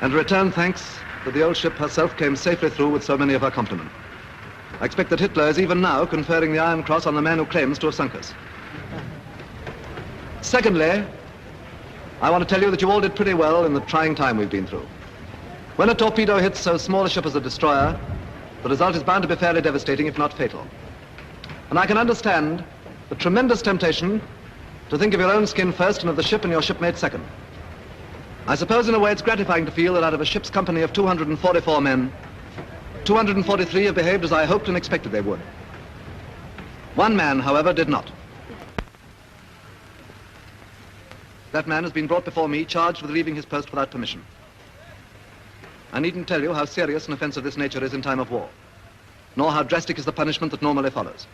C: And return thanks that the old ship herself came safely through with so many of her complement. I expect that Hitler is even now conferring the Iron Cross on the man who claims to have sunk us. Secondly, I want to tell you that you all did pretty well in the trying time we've been through. When a torpedo hits so small a ship as a destroyer, the result is bound to be fairly devastating, if not fatal. And I can understand the tremendous temptation to think of your own skin first and of the ship and your shipmates second. I suppose in a way it's gratifying to feel that out of a ship's company of 244 men, 243 have behaved as I hoped and expected they would. One man, however, did not. That man has been brought before me, charged with leaving his post without permission. I needn't tell you how serious an offense of this nature is in time of war, nor how drastic is the punishment that normally follows.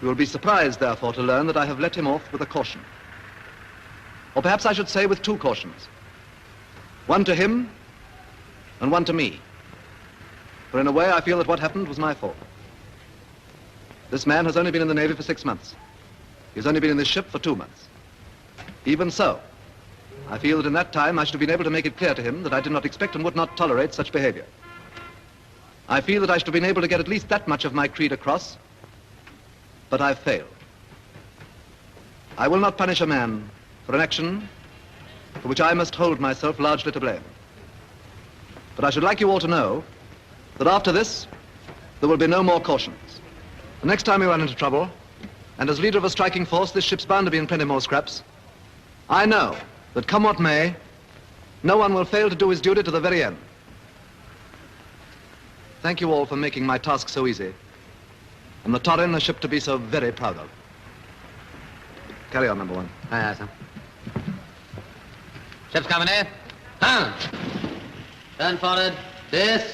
C: You will be surprised, therefore, to learn that I have let him off with a caution. Or perhaps I should say with two cautions. One to him, and one to me. For in a way, I feel that what happened was my fault. This man has only been in the Navy for 6 months. He's only been in this ship for 2 months. Even so, I feel that in that time I should have been able to make it clear to him that I did not expect and would not tolerate such behavior. I feel that I should have been able to get at least that much of my creed across, but I've failed. I will not punish a man for an action for which I must hold myself largely to blame. But I should like you all to know that after this, there will be no more cautions. The next time we run into trouble, and as leader of a striking force, this ship's bound to be in plenty more scraps, I know that come what may, no one will fail to do his duty to the very end. Thank you all for making my task so easy, and the Torin a ship to be so very proud of. Carry on, number one.
R: Aye, aye, sir. Ship's coming in. Huh. Turn forward. This.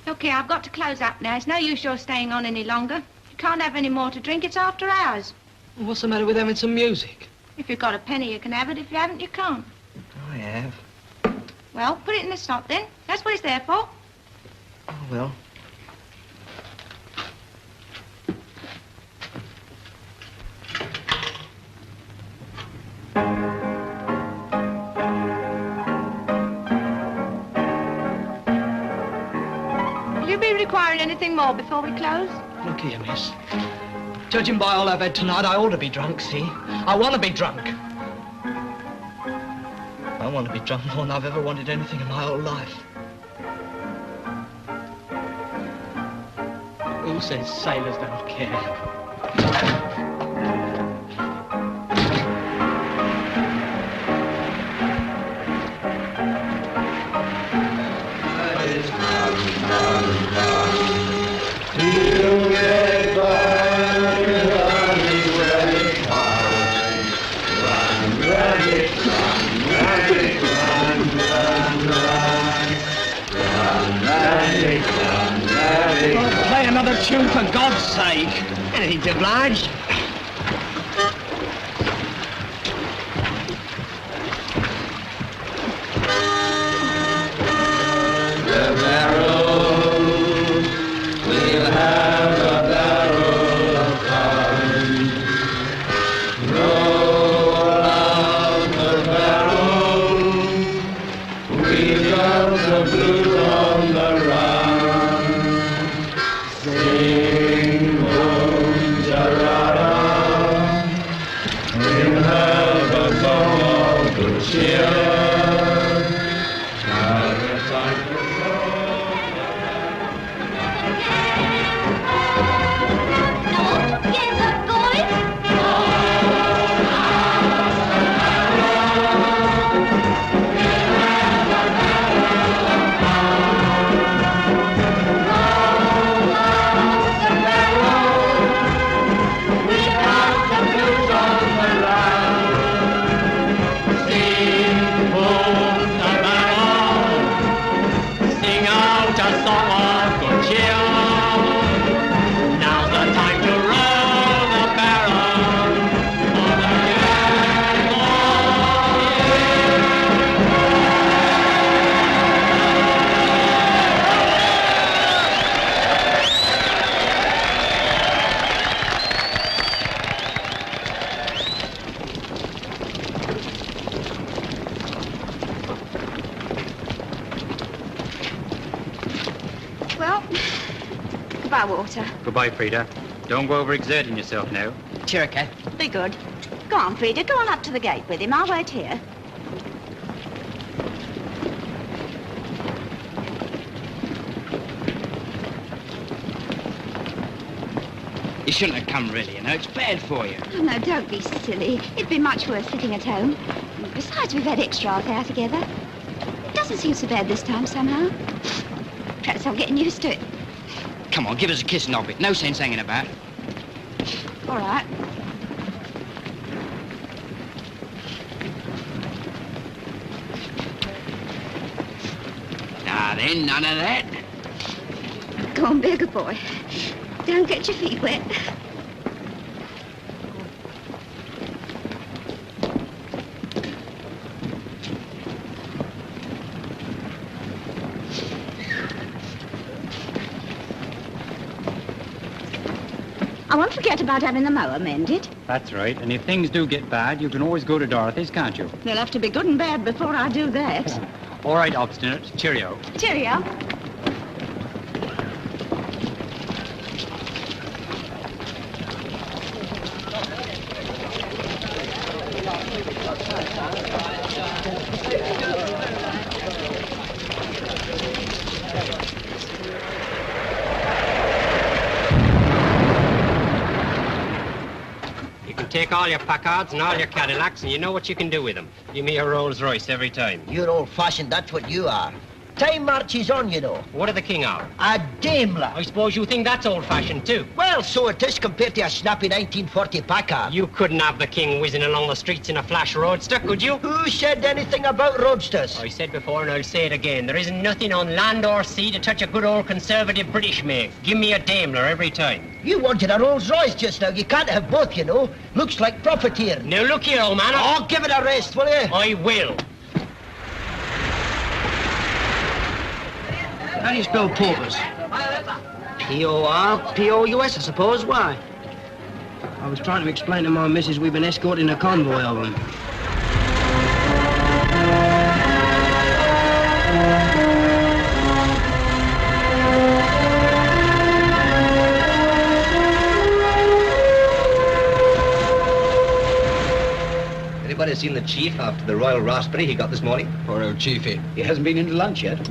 H: Okay, I've got to close up now. It's no use your staying on any longer. You can't have any more to drink. It's after hours.
R: Well, what's the matter with having some music?
H: If you've got a penny, you can have it. If you haven't, you can't.
R: I have.
H: Well, put it in the slot then. That's what it's there for.
R: Oh, well.
H: Will you be requiring anything more before we close?
R: Look here, miss. Judging by all I've had tonight, I ought to be drunk, see? I want to be drunk. I want to be drunk more than I've ever wanted anything in my whole life. Who says sailors don't care?
L: tune, for God's sake.
P: Anything to oblige.
J: Goodbye, Walter.
K: Goodbye, Frida. Don't go overexerting yourself now.
P: Sure, Kat.
J: Be good. Go on, Frida. Go on up to the gate with him. I'll wait here.
P: You shouldn't have come, really, you know. It's bad for you.
J: Oh, no, don't be silly. It'd be much worse sitting at home. Besides, we've had extra art hour together. It doesn't seem so bad this time, somehow. Perhaps I'm getting used to it.
P: Come on, give us a kiss and knob it. No sense hanging about.
J: All right.
P: Now then, none of that.
J: Go on, be a good boy. Don't get your feet wet. I won't forget about having the mower mended.
K: That's right. And if things do get bad, you can always go to Dorothy's, can't you?
J: They'll have to be good and bad before I do that.
K: All right, obstinate. Cheerio.
J: Cheerio.
D: Take all your Packards and all your Cadillacs, and you know what you can do with them. Give me a Rolls Royce every time.
U: You're old-fashioned, that's what you are. Time marches on, you know.
D: What are the king of?
U: A Daimler.
D: I suppose you think that's old-fashioned, too.
U: Well, so it is compared to a snappy 1940 Packard.
D: You couldn't have the king whizzing along the streets in a flash roadster, could you?
U: Who said anything about roadsters?
D: I said before, and I'll say it again. There isn't nothing on land or sea to touch a good old conservative British make. Give me a Daimler every time.
U: You wanted a Rolls Royce just now. You can't have both, you know. Looks like profiteering.
D: Now, look here, old man.
U: Oh, give it a rest, will you?
D: I will.
P: How do you spell porpoise? P-O-R-P-O-U-S, I suppose. Why? I was trying to explain to my missus we've been escorting a convoy of them.
Q: Anybody seen the chief after the royal raspberry he got this morning?
F: Poor old chiefy. He hasn't been into lunch yet.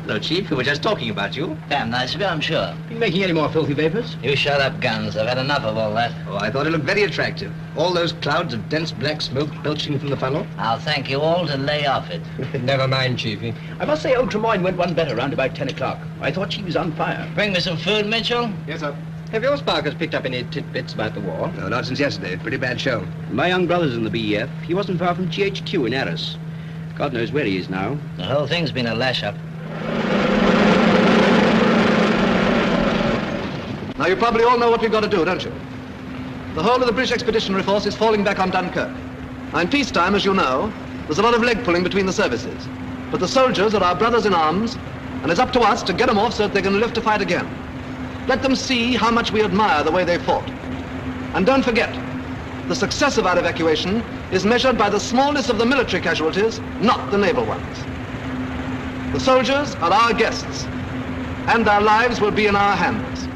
Q: Hello, Chief. We were just talking about you.
U: Damn nice of you, I'm sure.
F: You making any more filthy vapors?
U: You shut up, Guns. I've had enough of all that.
Q: Oh, I thought it looked very attractive. All those clouds of dense black smoke belching from the funnel.
U: I'll thank you all to lay off it.
F: Never mind, Chiefy. I must say old Tremaine went one better round about 10 o'clock. I thought she was on fire.
U: Bring me some food, Mitchell.
F: Yes, sir.
Q: Have your Sparkers picked up any tidbits about the war? No, not since yesterday. Pretty bad show.
F: My young brother's in the BEF. He wasn't far from GHQ in Arras. God knows where he is now.
U: The whole thing's been a lash-up.
C: you probably all know what we've got to do, don't you? The whole of the British Expeditionary Force is falling back on Dunkirk. Now, in peacetime, as you know, there's a lot of leg pulling between the services. But the soldiers are our brothers in arms, and it's up to us to get them off so that they can live to fight again. Let them see how much we admire the way they fought. And don't forget, the success of our evacuation is measured by the smallness of the military casualties, not the naval ones. The soldiers are our guests, and their lives will be in our hands.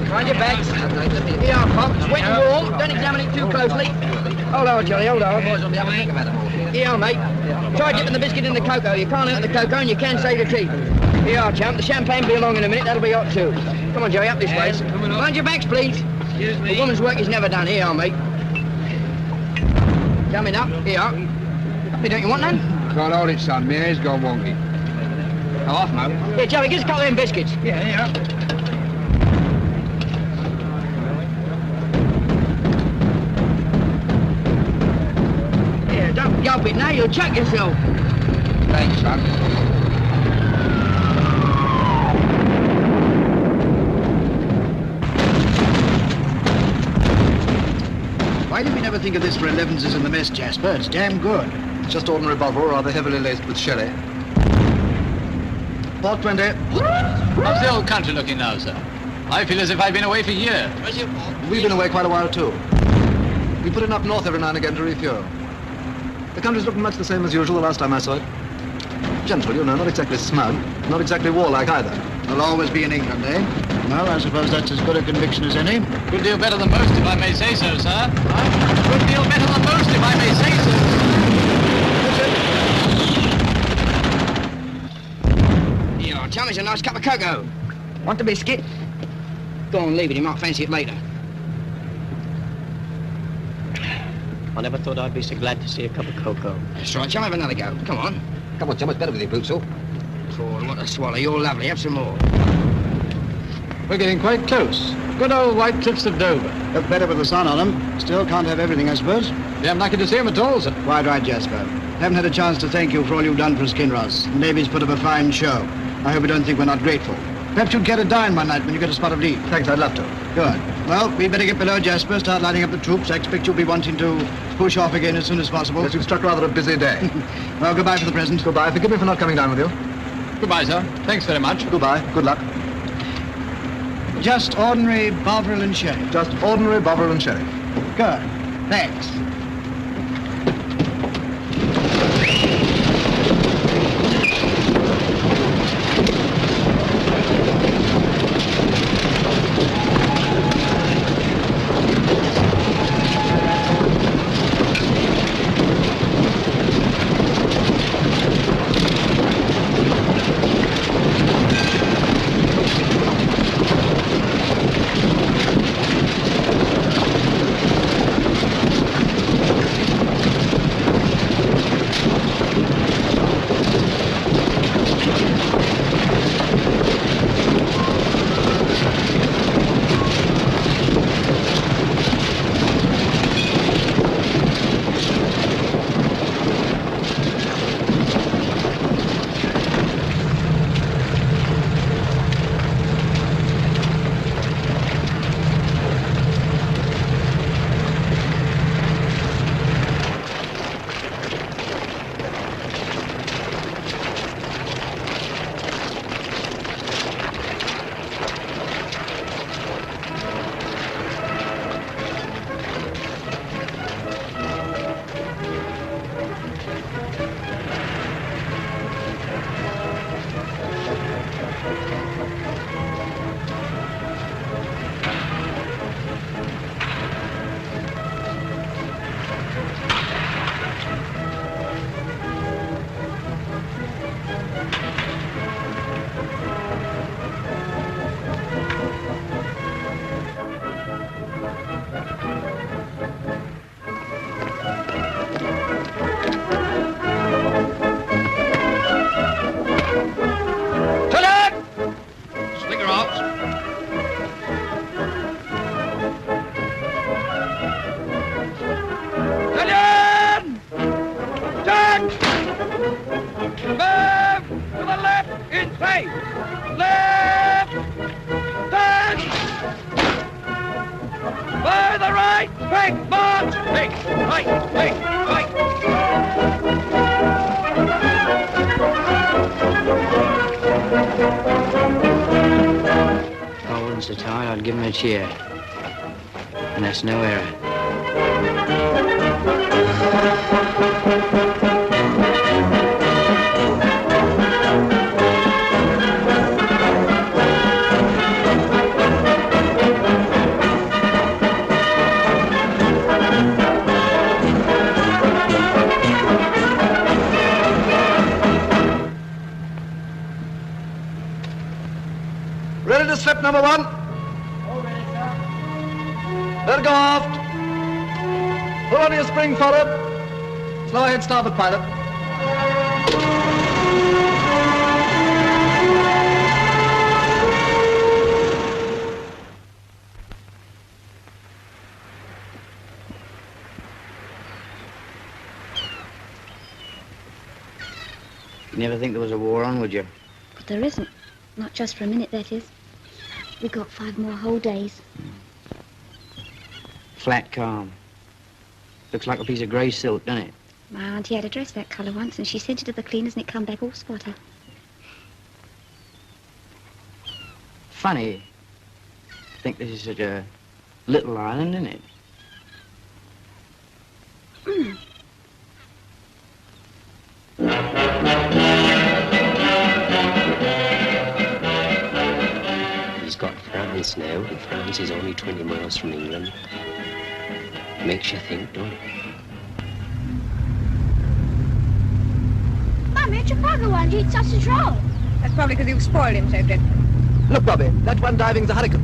P: Mind your backs. Here, Pop. It's wet and warm. Don't examine it too closely. Hold on, Johnny, hold on. Here, mate. Try dipping the biscuit in the cocoa. You can't hurt the cocoa and you can save your teeth. Here, champ. The champagne will be along in a minute. That'll be hot, too. Come on, Joey, up this way. Mind your backs, please. The woman's work is never done. Here, mate. Coming up. Here. Hey, don't you want none?
F: Can't hold it, son. My hair's gone wonky.
P: Go off, Mo. Here, Joey, give us a couple of them biscuits.
F: Yeah, yeah.
P: Don't yelp it now, you'll chuck yourself.
F: Thanks, son.
E: Why did we never think of this for 11s in the mess, Jasper? It's damn good.
C: It's just ordinary bottle, rather heavily laced with sherry. Port 20.
B: How's the old country looking now, sir? I feel as if I've been away for years.
C: We've been away quite a while, too. We put it up north every now and again to refuel. The country's looking much the same as usual the last time I saw it. Gentle, you know, not exactly smug, not exactly warlike either.
E: They'll always be in England, eh? Well, I suppose that's as good a conviction as any.
B: Good deal better than most, if I may say so, sir. Good deal better than most, if I may say so.
P: Here, tell me it's a nice cup of cocoa. Want the biscuit? Go on, leave it. You might fancy it later.
D: I never thought I'd be so glad to see a cup of cocoa.
P: That's right, shall I have another go? Come on.
Q: Come on, John, what's better with your boots, all?
P: Lord, what a swallow. You're lovely. Have some more.
B: We're getting quite close. Good old white cliffs of Dover.
E: Look better with the sun on them. Still can't have everything, I suppose.
B: Yeah, I'm lucky to see him at all, sir.
E: Quite right, Jasper. Haven't had a chance to thank you for all you've done for Skinross. The Navy's put up a fine show. I hope you don't think we're not grateful. Perhaps you'd care to dine one night when you get a spot of leave.
C: Thanks, I'd love to.
E: Good. Well, we'd better get below, Jasper, start lining up the troops. I expect you'll be wanting to push off again as soon as possible.
C: Yes, you've struck rather a busy day.
E: Well, goodbye for the present.
C: Goodbye. Forgive me for not coming down with you.
B: Goodbye, sir. Thanks very much.
C: Goodbye. Good luck.
E: Just ordinary Bovril and sherry.
C: Just ordinary Bovril and sherry.
E: Good. Thanks.
B: Quick, march! Quick, right, quick, right!
P: If I wasn't so tired, I'd give him a cheer. And that's no error.
C: Ready to slip, number one? Let go aft. Pull on your spring forward. Slow ahead, starboard, pilot.
P: You never think there was a war on, would you?
I: But there isn't. Not just for a minute, that is. We've got 5 more whole days.
P: Flat calm. Looks like a piece of grey silk, doesn't it?
I: My auntie had a dress that colour once, and she sent it to the cleaners and it come back all spotty.
P: Funny. I think this is such a little island, isn't it?
I: Mm.
M: He's got France now, and France is only 20 miles from England. Makes you think, don't it?
I: Mummy, Chicago won't eat sausage roll.
H: That's probably because you've spoiled him so dreadfully.
C: Look, Bobby, that one diving's a hurricane.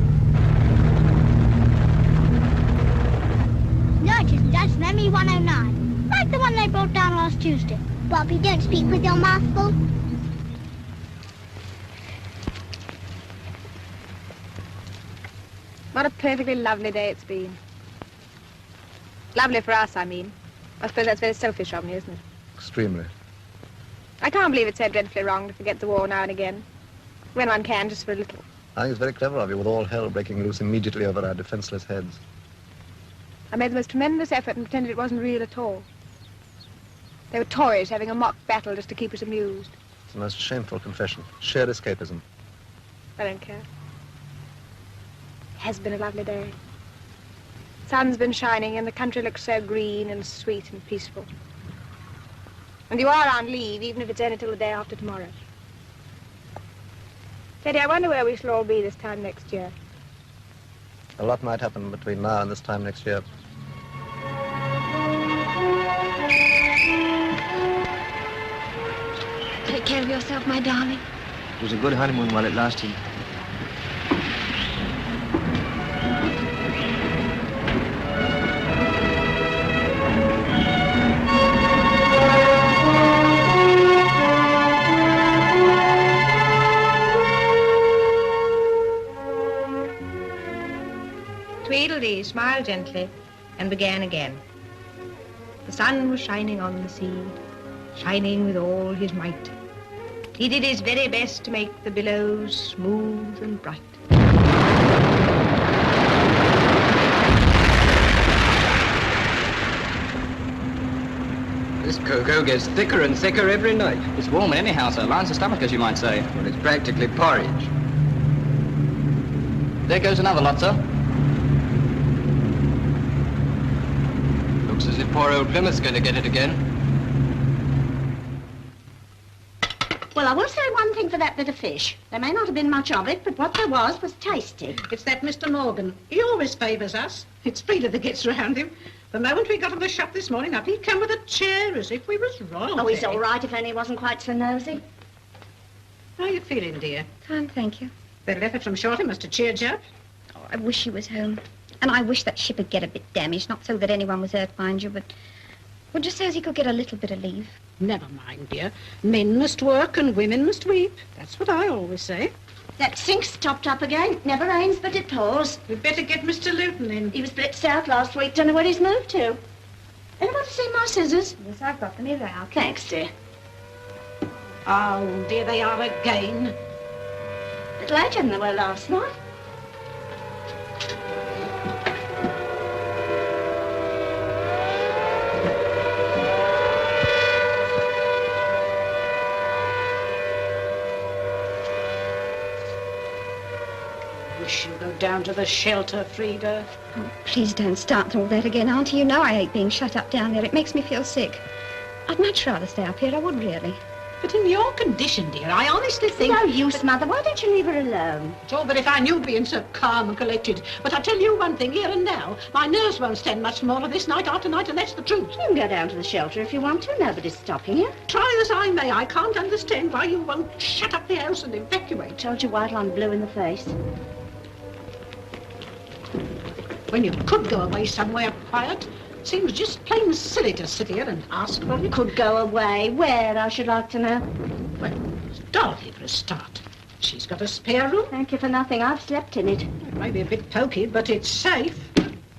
I: No, it isn't. That's an ME 109. Like the one they brought down last Tuesday. Bobby, don't speak with your mouth full.
H: What a perfectly lovely day it's been. Lovely for us, I mean. I suppose that's very selfish of me, isn't it?
C: Extremely.
H: I can't believe it's so dreadfully wrong to forget the war now and again. When one can, just for a little.
C: I think it's very clever of you, with all hell breaking loose immediately over our defenseless heads.
H: I made the most tremendous effort and pretended it wasn't real at all. They were toys having a mock battle just to keep us amused.
C: It's the most shameful confession. Sheer escapism.
H: I don't care. It has been a lovely day. Sun's been shining and the country looks so green and sweet and peaceful. And you are on leave, even if it's only till the day after tomorrow. Teddy, I wonder where we shall all be this time next year.
C: A lot might happen between now and this time next year.
I: Take care of yourself, my darling.
P: It was a good honeymoon while it lasted.
V: Tweedledee smiled gently and began again. The sun was shining on the sea, shining with all his might. He did his very best to make the billows smooth and bright.
F: This cocoa gets thicker and thicker every night.
P: It's warm in any house, so lines the stomach, as you might say.
F: Well, it's practically porridge.
P: There goes another lot, sir.
F: Looks as if poor old Plymouth's going to get it again.
J: Well, I will say one thing for that bit of fish. There may not have been much of it, but what there was tasty.
L: It's that Mr. Morgan. He always favours us. It's Peter that gets round him. The moment we got to the shop this morning up, he'd come with a chair as if we was royalty.
J: Oh, he's all right if only he wasn't quite so nosy.
L: How are you feeling, dear?
I: Fine, thank you.
L: That effort from Shorty must have cheered you up.
I: Oh, I wish he was home. And I wish that ship would get a bit damaged. Not so that anyone was hurt, mind you, but... Well, just so as he could get a little bit of leave.
L: Never mind, dear. Men must work and women must weep. That's what I always say.
J: That sink's topped up again. Never rains, but it pours.
L: We'd better get Mr. Luton in.
J: He was blitzed out last week. Don't know where he's moved to. Anyone see my scissors?
I: Yes, I've got them. Here they are.
J: Thanks, dear.
L: Oh, dear, they are again.
J: A bit later than they were last night.
L: down to the shelter, Frida.
G: Oh, please don't start all that again, Auntie. You know I hate being shut up down there. It makes me feel sick. I'd much rather stay up here. I would, really.
L: But in your condition, dear, I honestly think...
J: No use, Mother. Why don't you leave her alone?
L: It's all but if I knew being so calm and collected. But I tell you one thing, here and now, my nerves won't stand much more of this night after night, and that's the truth.
J: You can go down to the shelter if you want to. Nobody's stopping you.
L: Try as I may, I can't understand why you won't shut up the house and evacuate.
J: Told you white on blue in the face.
L: When you could go away somewhere quiet. Seems just plain silly to sit here and ask for it.
J: Could go away. Where, I should like to know?
L: Well, Dorothy for a start. She's got a spare room.
J: Thank you for nothing. I've slept in it.
L: It may be a bit poky, but it's safe.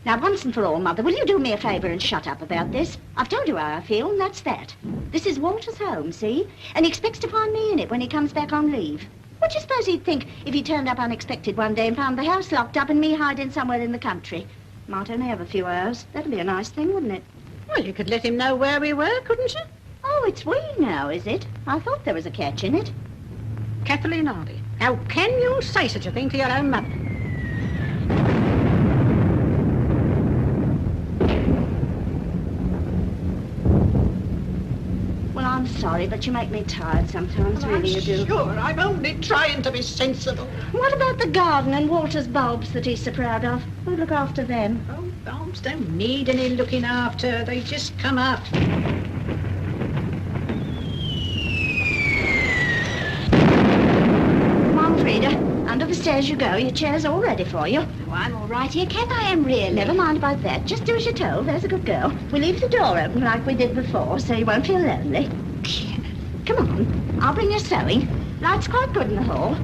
J: Now, once and for all, Mother, will you do me a favour and shut up about this? I've told you how I feel, and that's that. This is Walter's home, see? And he expects to find me in it when he comes back on leave. What do you suppose he'd think if he turned up unexpected one day and found the house locked up and me hiding somewhere in the country? Might only have a few hours. That'd be a nice thing, wouldn't it?
L: Well, you could let him know where we were, couldn't you?
J: Oh, it's we now, is it? I thought there was a catch in it.
L: Kathleen Hardy. How can you say such a thing to your own mother?
J: Well, I'm sorry, but you make me tired sometimes, really, you do.
L: Sure, I'm only trying to be sensible.
J: What about the garden and Walter's bulbs that he's so proud of? Who'd look after them?
L: Oh, bulbs don't need any looking after. They just come up.
J: Come on, Frida. Under the stairs you go. Your chair's all ready for you.
L: Oh, I'm all right here, Kath. I am really.
J: Never mind about that. Just do as you're told. There's a good girl. We leave the door open like we did before, so you won't feel lonely. Come on. I'll bring you sewing. Light's quite good in the hall.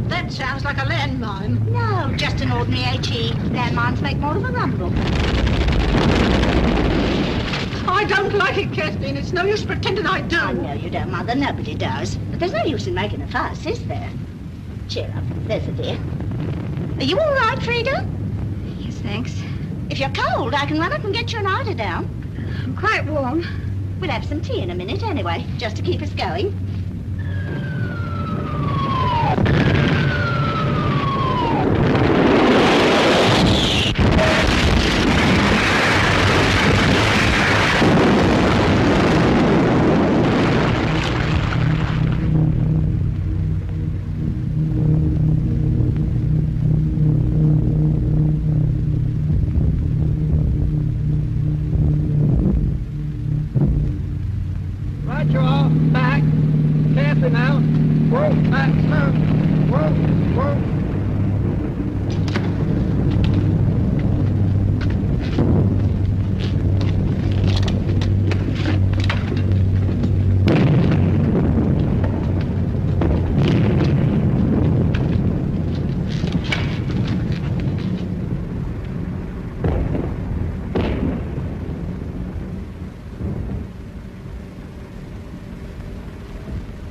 L: That sounds like a landmine.
J: No, just an ordinary HE. Landmines make more of a rumble.
L: I don't like it, Kathleen. It's no use pretending I do.
J: I know you don't, Mother. Nobody does. But there's no use in making a fuss, is there? Cheer up. There's a dear. Are you all right, Frida?
G: Yes, thanks.
J: If you're cold, I can run up and get you an eider-down.
G: I'm quite warm.
J: We'll have some tea in a minute anyway, just to keep us going.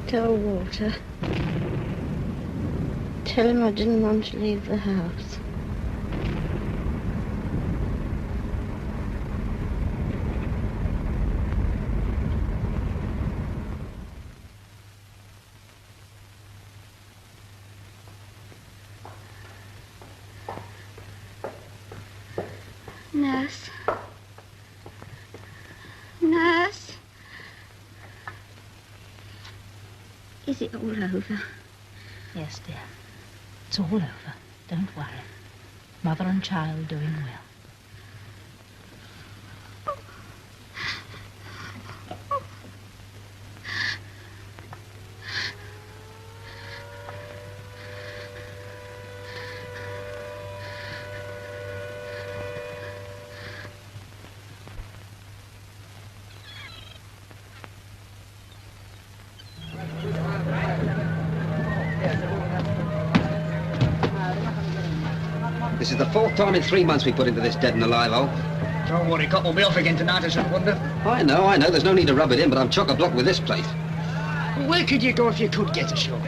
J: Tell Walter. Tell him I didn't want to leave the house. Nurse. Nurse. Is it all over?
N: Yes, dear. It's all over. Don't worry. Mother and child doing well.
F: This is the fourth time in 3 months we put into this dead and alive hole.
P: Don't worry, Cop will be off again tonight, I should wonder.
F: I know. There's no need to rub it in, but I'm chock-a-block with this place.
P: Where could you go if you could get ashore?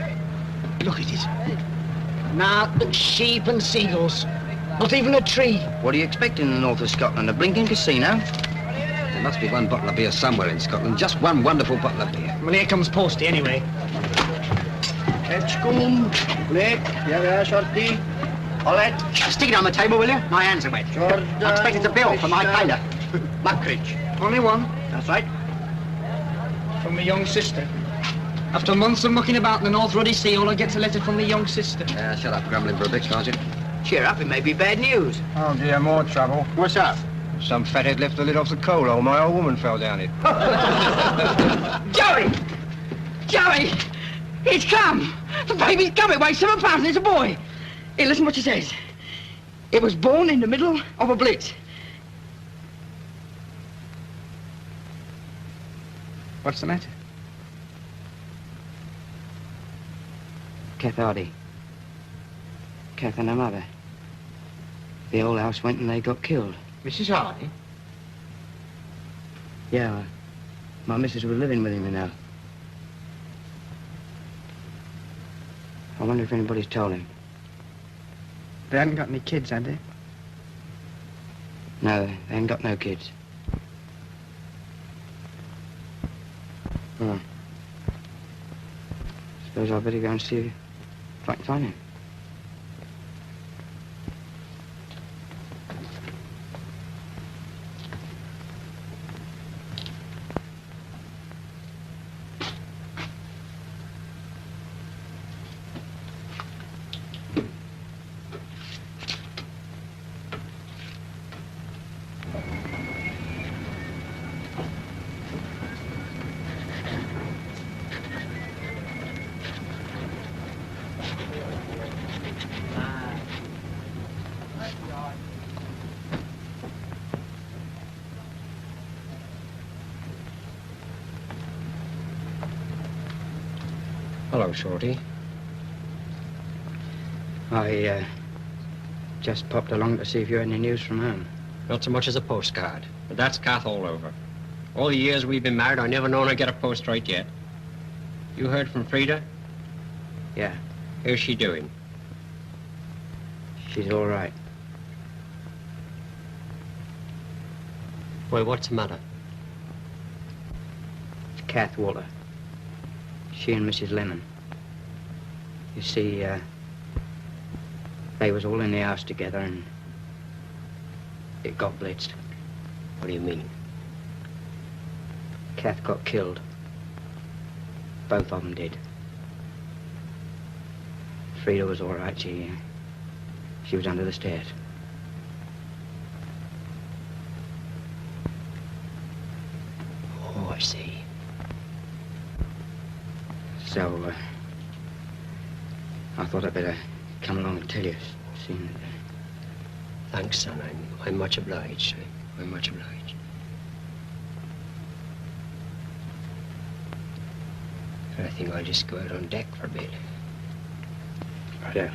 P: Look at it. Nothing but sheep and seagulls.
E: Not even a tree. What do you expect in the north of Scotland? A blinking casino?
F: There must be one bottle of beer somewhere in Scotland. Just one wonderful bottle of beer.
E: Well, here comes Posty, anyway. Edgecombe, Blake, here we are, Shorty. All right.
P: Stick it on the table, will you? My hands are wet.
E: Jordan,
P: I expect it's a bill for my tailor.
E: Buckridge. Only one. That's right. From my young sister. After months of mucking about in the North Ruddy Sea, all I get's a letter from my young sister.
F: Shut up, grumbling for a bit, can't you?
E: Cheer up, it may be bad news.
S: Oh, dear, more trouble.
P: What's up?
S: Some fathead left the lid off the coal hole. My old woman fell down it.
P: Joey! Joey! It's come! The baby's come. It weighs 7 pounds and it's a boy. Here, listen what she says. It was born in the middle of a blitz.
E: What's the matter?
P: Kath Hardy. Kath and her mother. The old house went and they got killed.
E: Mrs. Hardy?
P: Yeah, my missus was living with him, you know. I wonder if anybody's told him.
E: They hadn't got any kids, had they?
P: No, they ain't got no kids. Oh. Suppose I'd better go and see if I can find him.
R: Hello, Shorty.
P: I, just popped along to see if you had any news from home.
R: Not so much as a postcard, but that's Kath all over. All the years we've been married, I never known her get a post right yet. You heard from Frida?
P: Yeah.
R: How's she doing?
P: She's all right.
R: Well, what's the matter?
P: It's Kath Walter. She and Mrs. Lennon. You see, they was all in the house together and it got blitzed.
R: What do you mean?
P: Kath got killed. Both of them did. Frida was all right. She was under the stairs.
R: Oh, I see.
P: So, I thought I'd better come along and tell you, seeing that...
R: Thanks, son. I'm much obliged. I'm much obliged. I think I'll just go out on deck for a bit.
P: Righto.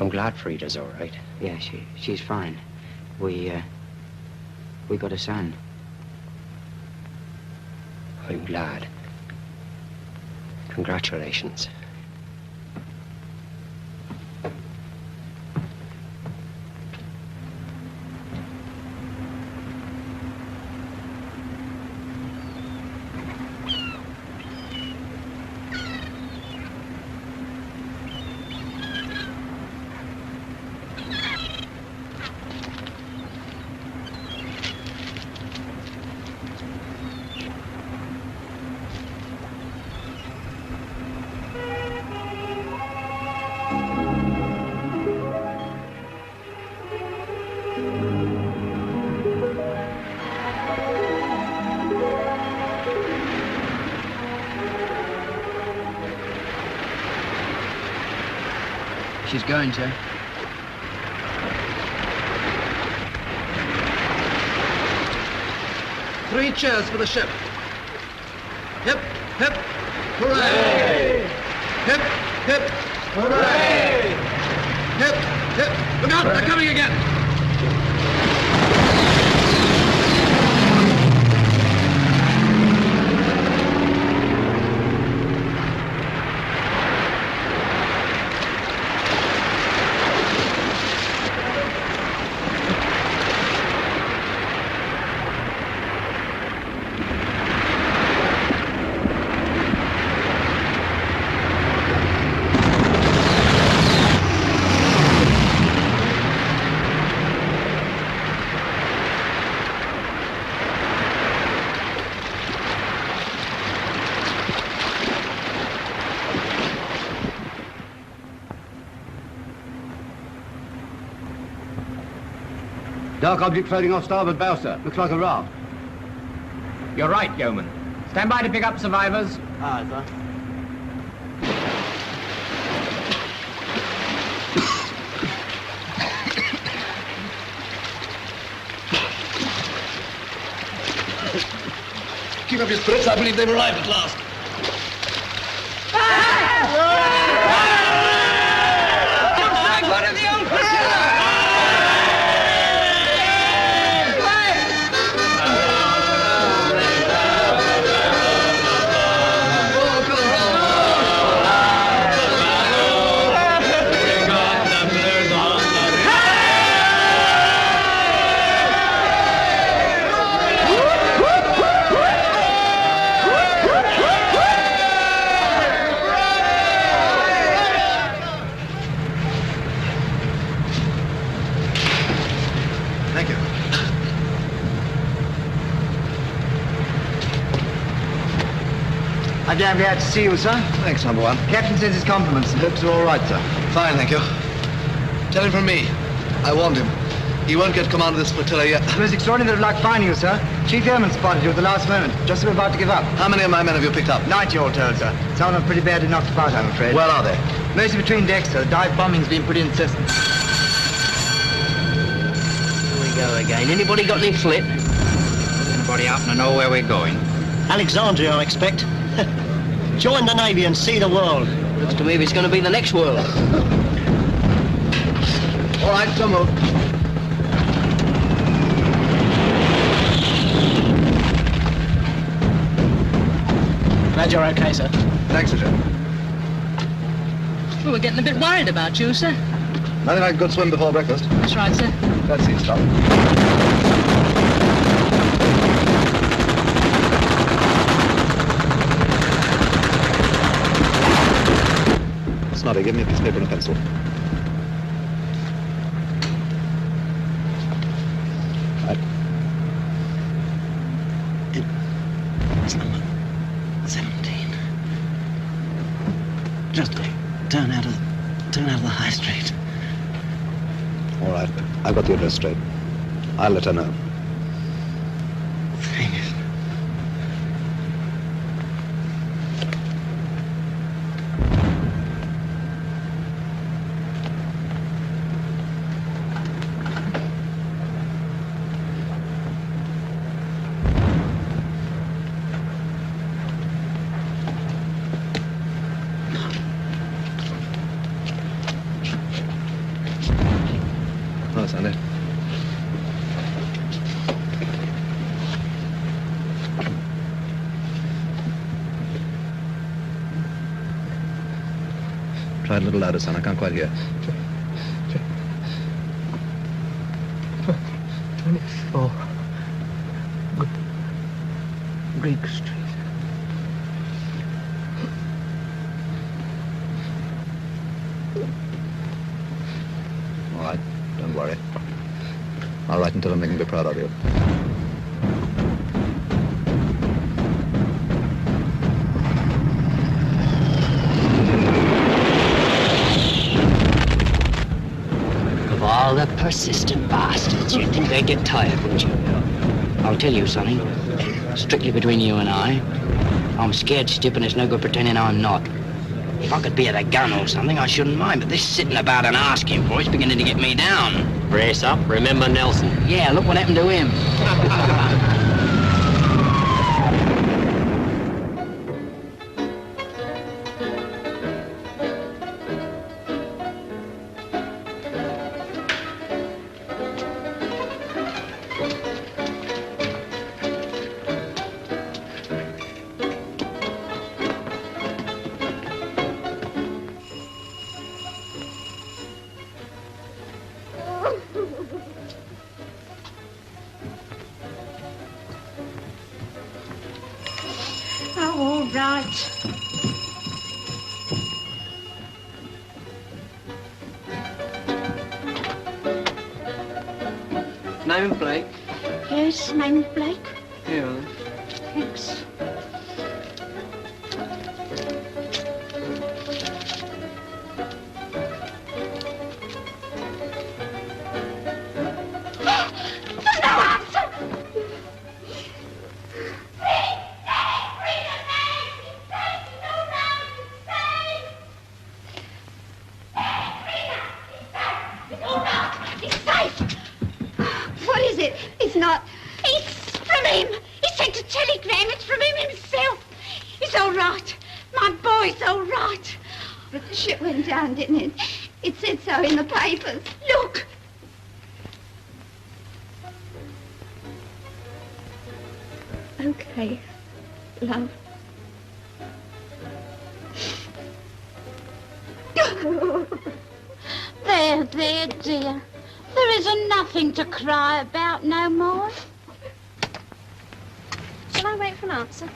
R: I'm glad Frida's all right.
P: Yeah, she's fine. We got a son.
R: I'm glad. Congratulations.
E: She's going to.
C: Three cheers for the ship. Hip, hip, hooray! Hip, hip, hooray! Hip, hip. Look out, they're coming again!
A: Dark object floating off starboard bow, sir. Looks like a raft.
O: You're right, yeoman. Stand by to pick up survivors.
A: Aye, sir.
C: Keep up your spirits. I believe they've arrived at last.
P: One of the old
C: Thank you.
A: I'm damn glad to see you, sir.
C: Thanks, number one.
A: Captain sends his compliments. Hopes are all right, sir.
C: Fine, thank you. Tell him from me. I warned him. He won't get command of this flotilla yet.
A: It was extraordinary of luck finding you, sir. Chief Airman spotted you at the last moment, just as we were about to give up.
C: How many of my men have you picked up?
A: 90 all told, sir. Some of them pretty badly knocked about, I'm afraid.
C: Where are they?
A: Mostly between decks, sir. Dive bombing's been pretty incessant.
P: Here we go again. Anybody got any flip?
K: Anybody happen to know where we're going?
U: Alexandria, I expect. Join the Navy and see the world.
P: Looks to me it's going to be the next world.
C: All right, so move.
N: Glad you're okay, sir.
C: Thanks, Sir.
N: Well, we're getting a bit worried about you, sir.
C: Nothing like a good swim before breakfast.
N: That's right, sir.
C: That's it, stop. Snobby, give me a piece of paper and a pencil. Right.
U: It's number 17. Just turn out of the high street.
C: All right, I've got the address straight. I'll let her know.
U: Thank you.
C: Oh, Sandy. Try it a little louder, son. I can't quite hear.
U: 24 Greek Street.
C: All right, don't worry. I'll write and tell them they can be proud of you.
P: Of all the persistent bastards, you'd think they'd get tired, wouldn't you? I'll tell you, Sonny, strictly between you and I, I'm scared stiff and it's no good pretending I'm not. If I could be at a gun or something, I shouldn't mind, but this sitting about and asking for it's beginning to get me down.
D: Brace up. Remember Nelson.
P: Yeah, look what happened to him.
J: Oh, all right.
P: Name and plate?
J: Yes, name Blake.
P: Yeah.
J: Thanks.
G: it? It's not...
J: It's from him. He sent a telegram. It's from him himself. He's all right. My boy's all right.
G: But the ship went down, didn't it? It said so in the papers.
J: Look.
G: Okay, love.
J: There, dear. There isn't nothing to cry about no more.
I: Shall I wait for an answer?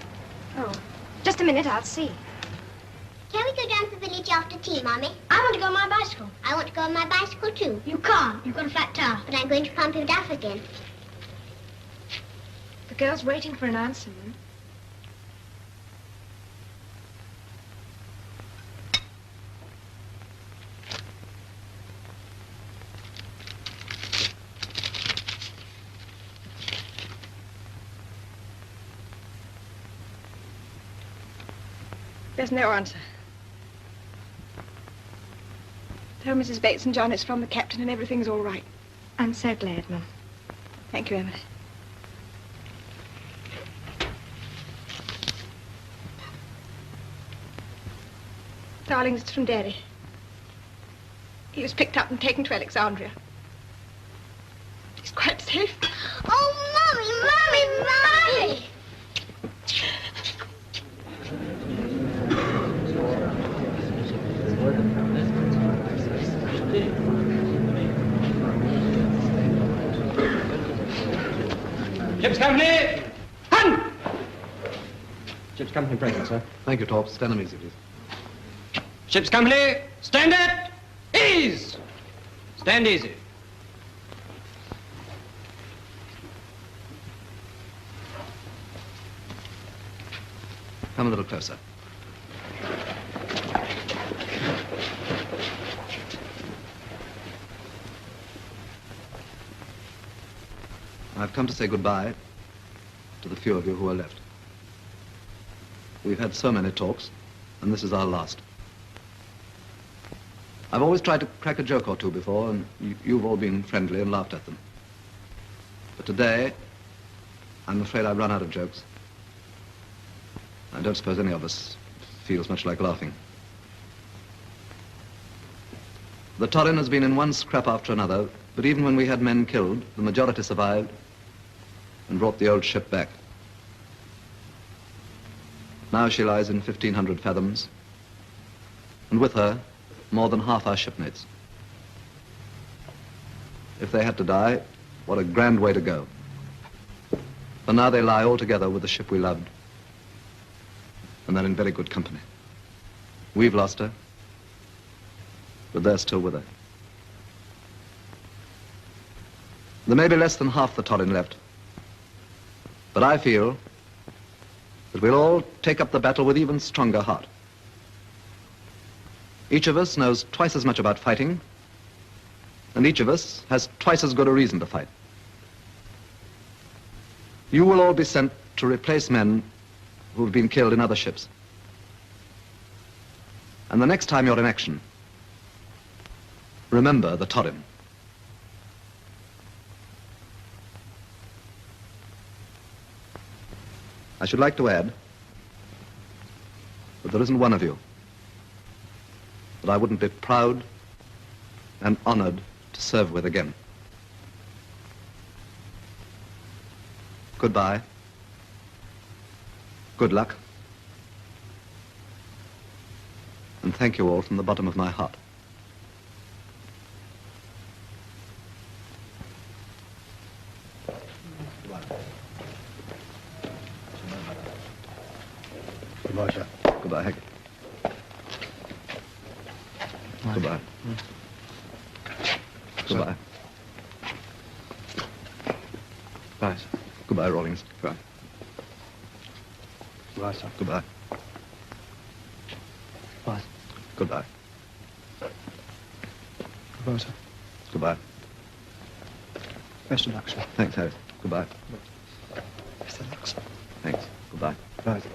I: Oh, just a minute, I'll see.
Q: Can we go down to the village after tea, Mommy? I want to go on my bicycle. I want to go on my bicycle, too.
I: You can't. You've got a flat tire.
Q: But I'm going to pump it off again.
I: The girl's waiting for an answer, Mum.
H: There's no answer. Tell Mrs. Bates and John it's from the captain and everything's all right.
I: I'm so glad, Mum.
H: Thank you, Emily. Darlings, it's from Daddy. He was picked up and taken to Alexandria. He's quite safe.
Q: Oh, Mommy!
O: Ship's company! Hunt! Ship's company present, sir.
C: Thank you, Torp. Stand them easy, please.
R: Ship's company, stand at ease. Stand easy.
C: Come a little closer. I've come to say goodbye to the few of you who are left. We've had so many talks, and this is our last. I've always tried to crack a joke or two before, and you've all been friendly and laughed at them. But today, I'm afraid I've run out of jokes. I don't suppose any of us feels much like laughing. The Torrin has been in one scrap after another, but even when we had men killed, the majority survived and brought the old ship back. Now she lies in 1,500 fathoms, and with her, more than half our shipmates. If they had to die, what a grand way to go. For now they lie all together with the ship we loved, and they're in very good company. We've lost her, but they're still with her. There may be less than half the Torrin left, but I feel that we'll all take up the battle with even stronger heart. Each of us knows twice as much about fighting, and each of us has twice as good a reason to fight. You will all be sent to replace men who've been killed in other ships. And the next time you're in action, remember the Torrin. I should like to add that there isn't one of you that I wouldn't be proud and honored to serve with again. Goodbye. Good luck. And thank you all from the bottom of my heart.
A: Goodbye, sir.
C: Goodbye, Hackett. Goodbye. Goodbye.
A: Bye, sir.
C: Goodbye, Rawlings. Goodbye.
A: Goodbye, sir.
C: Goodbye.
A: Bye.
C: Goodbye.
A: Goodbye, sir.
C: Goodbye.
A: Best of luck, sir.
C: Thanks, Harry. Goodbye.
A: Best of luck, sir.
C: Thanks. Goodbye.
A: Goodbye, sir.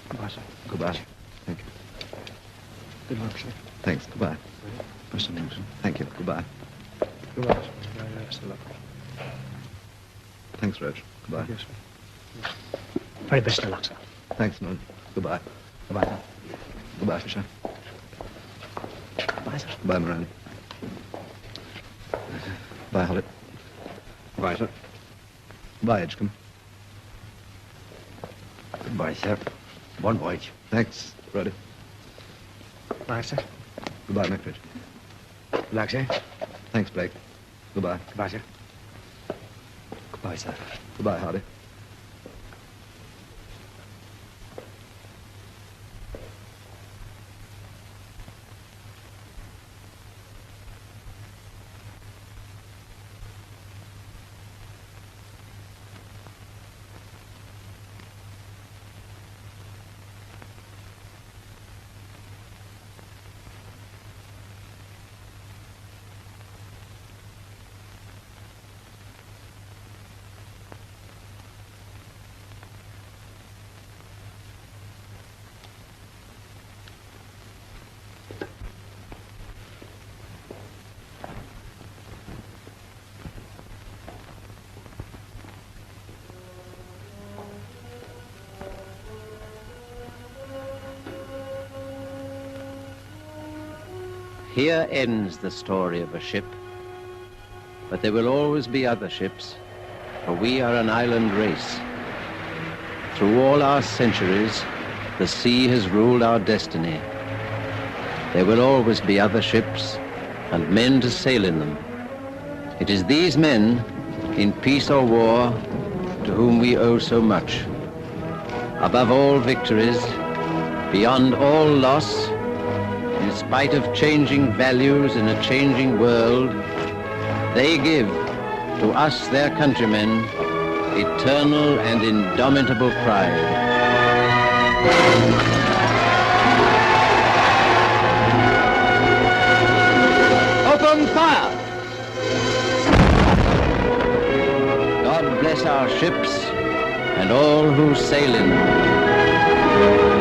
A: Goodbye, sir.
C: Goodbye. Thank you.
A: Good luck, sir.
C: Thanks. Goodbye.
A: Best of luck, sir.
C: Thank you. Goodbye.
A: Goodbye, sir. Best of luck.
C: Thanks, Reg. Goodbye.
E: Yes, sir. Very best of luck, sir.
C: Thanks, Moon. Goodbye.
E: Goodbye, sir.
C: Goodbye, Fisher.
E: Goodbye, sir.
C: Goodbye, Morelli. Bye, Hollett.
S: Goodbye, sir.
C: Bye, Edgecombe.
S: Goodbye, sir. Bon voyage.
C: Thanks, Roddy.
E: Bye, sir.
C: Goodbye, McFitch.
E: Good luck, sir.
C: Thanks, Blake. Goodbye.
E: Goodbye, sir.
C: Goodbye, sir. Goodbye, Hardy.
B: Here ends the story of a ship, but there will always be other ships, for we are an island race. Through all our centuries, the sea has ruled our destiny. There will always be other ships and men to sail in them. It is these men, in peace or war, to whom we owe so much. Above all victories, beyond all loss, in spite of changing values in a changing world, they give to us, their countrymen, eternal and indomitable pride. Open fire! God bless our ships and all who sail in them.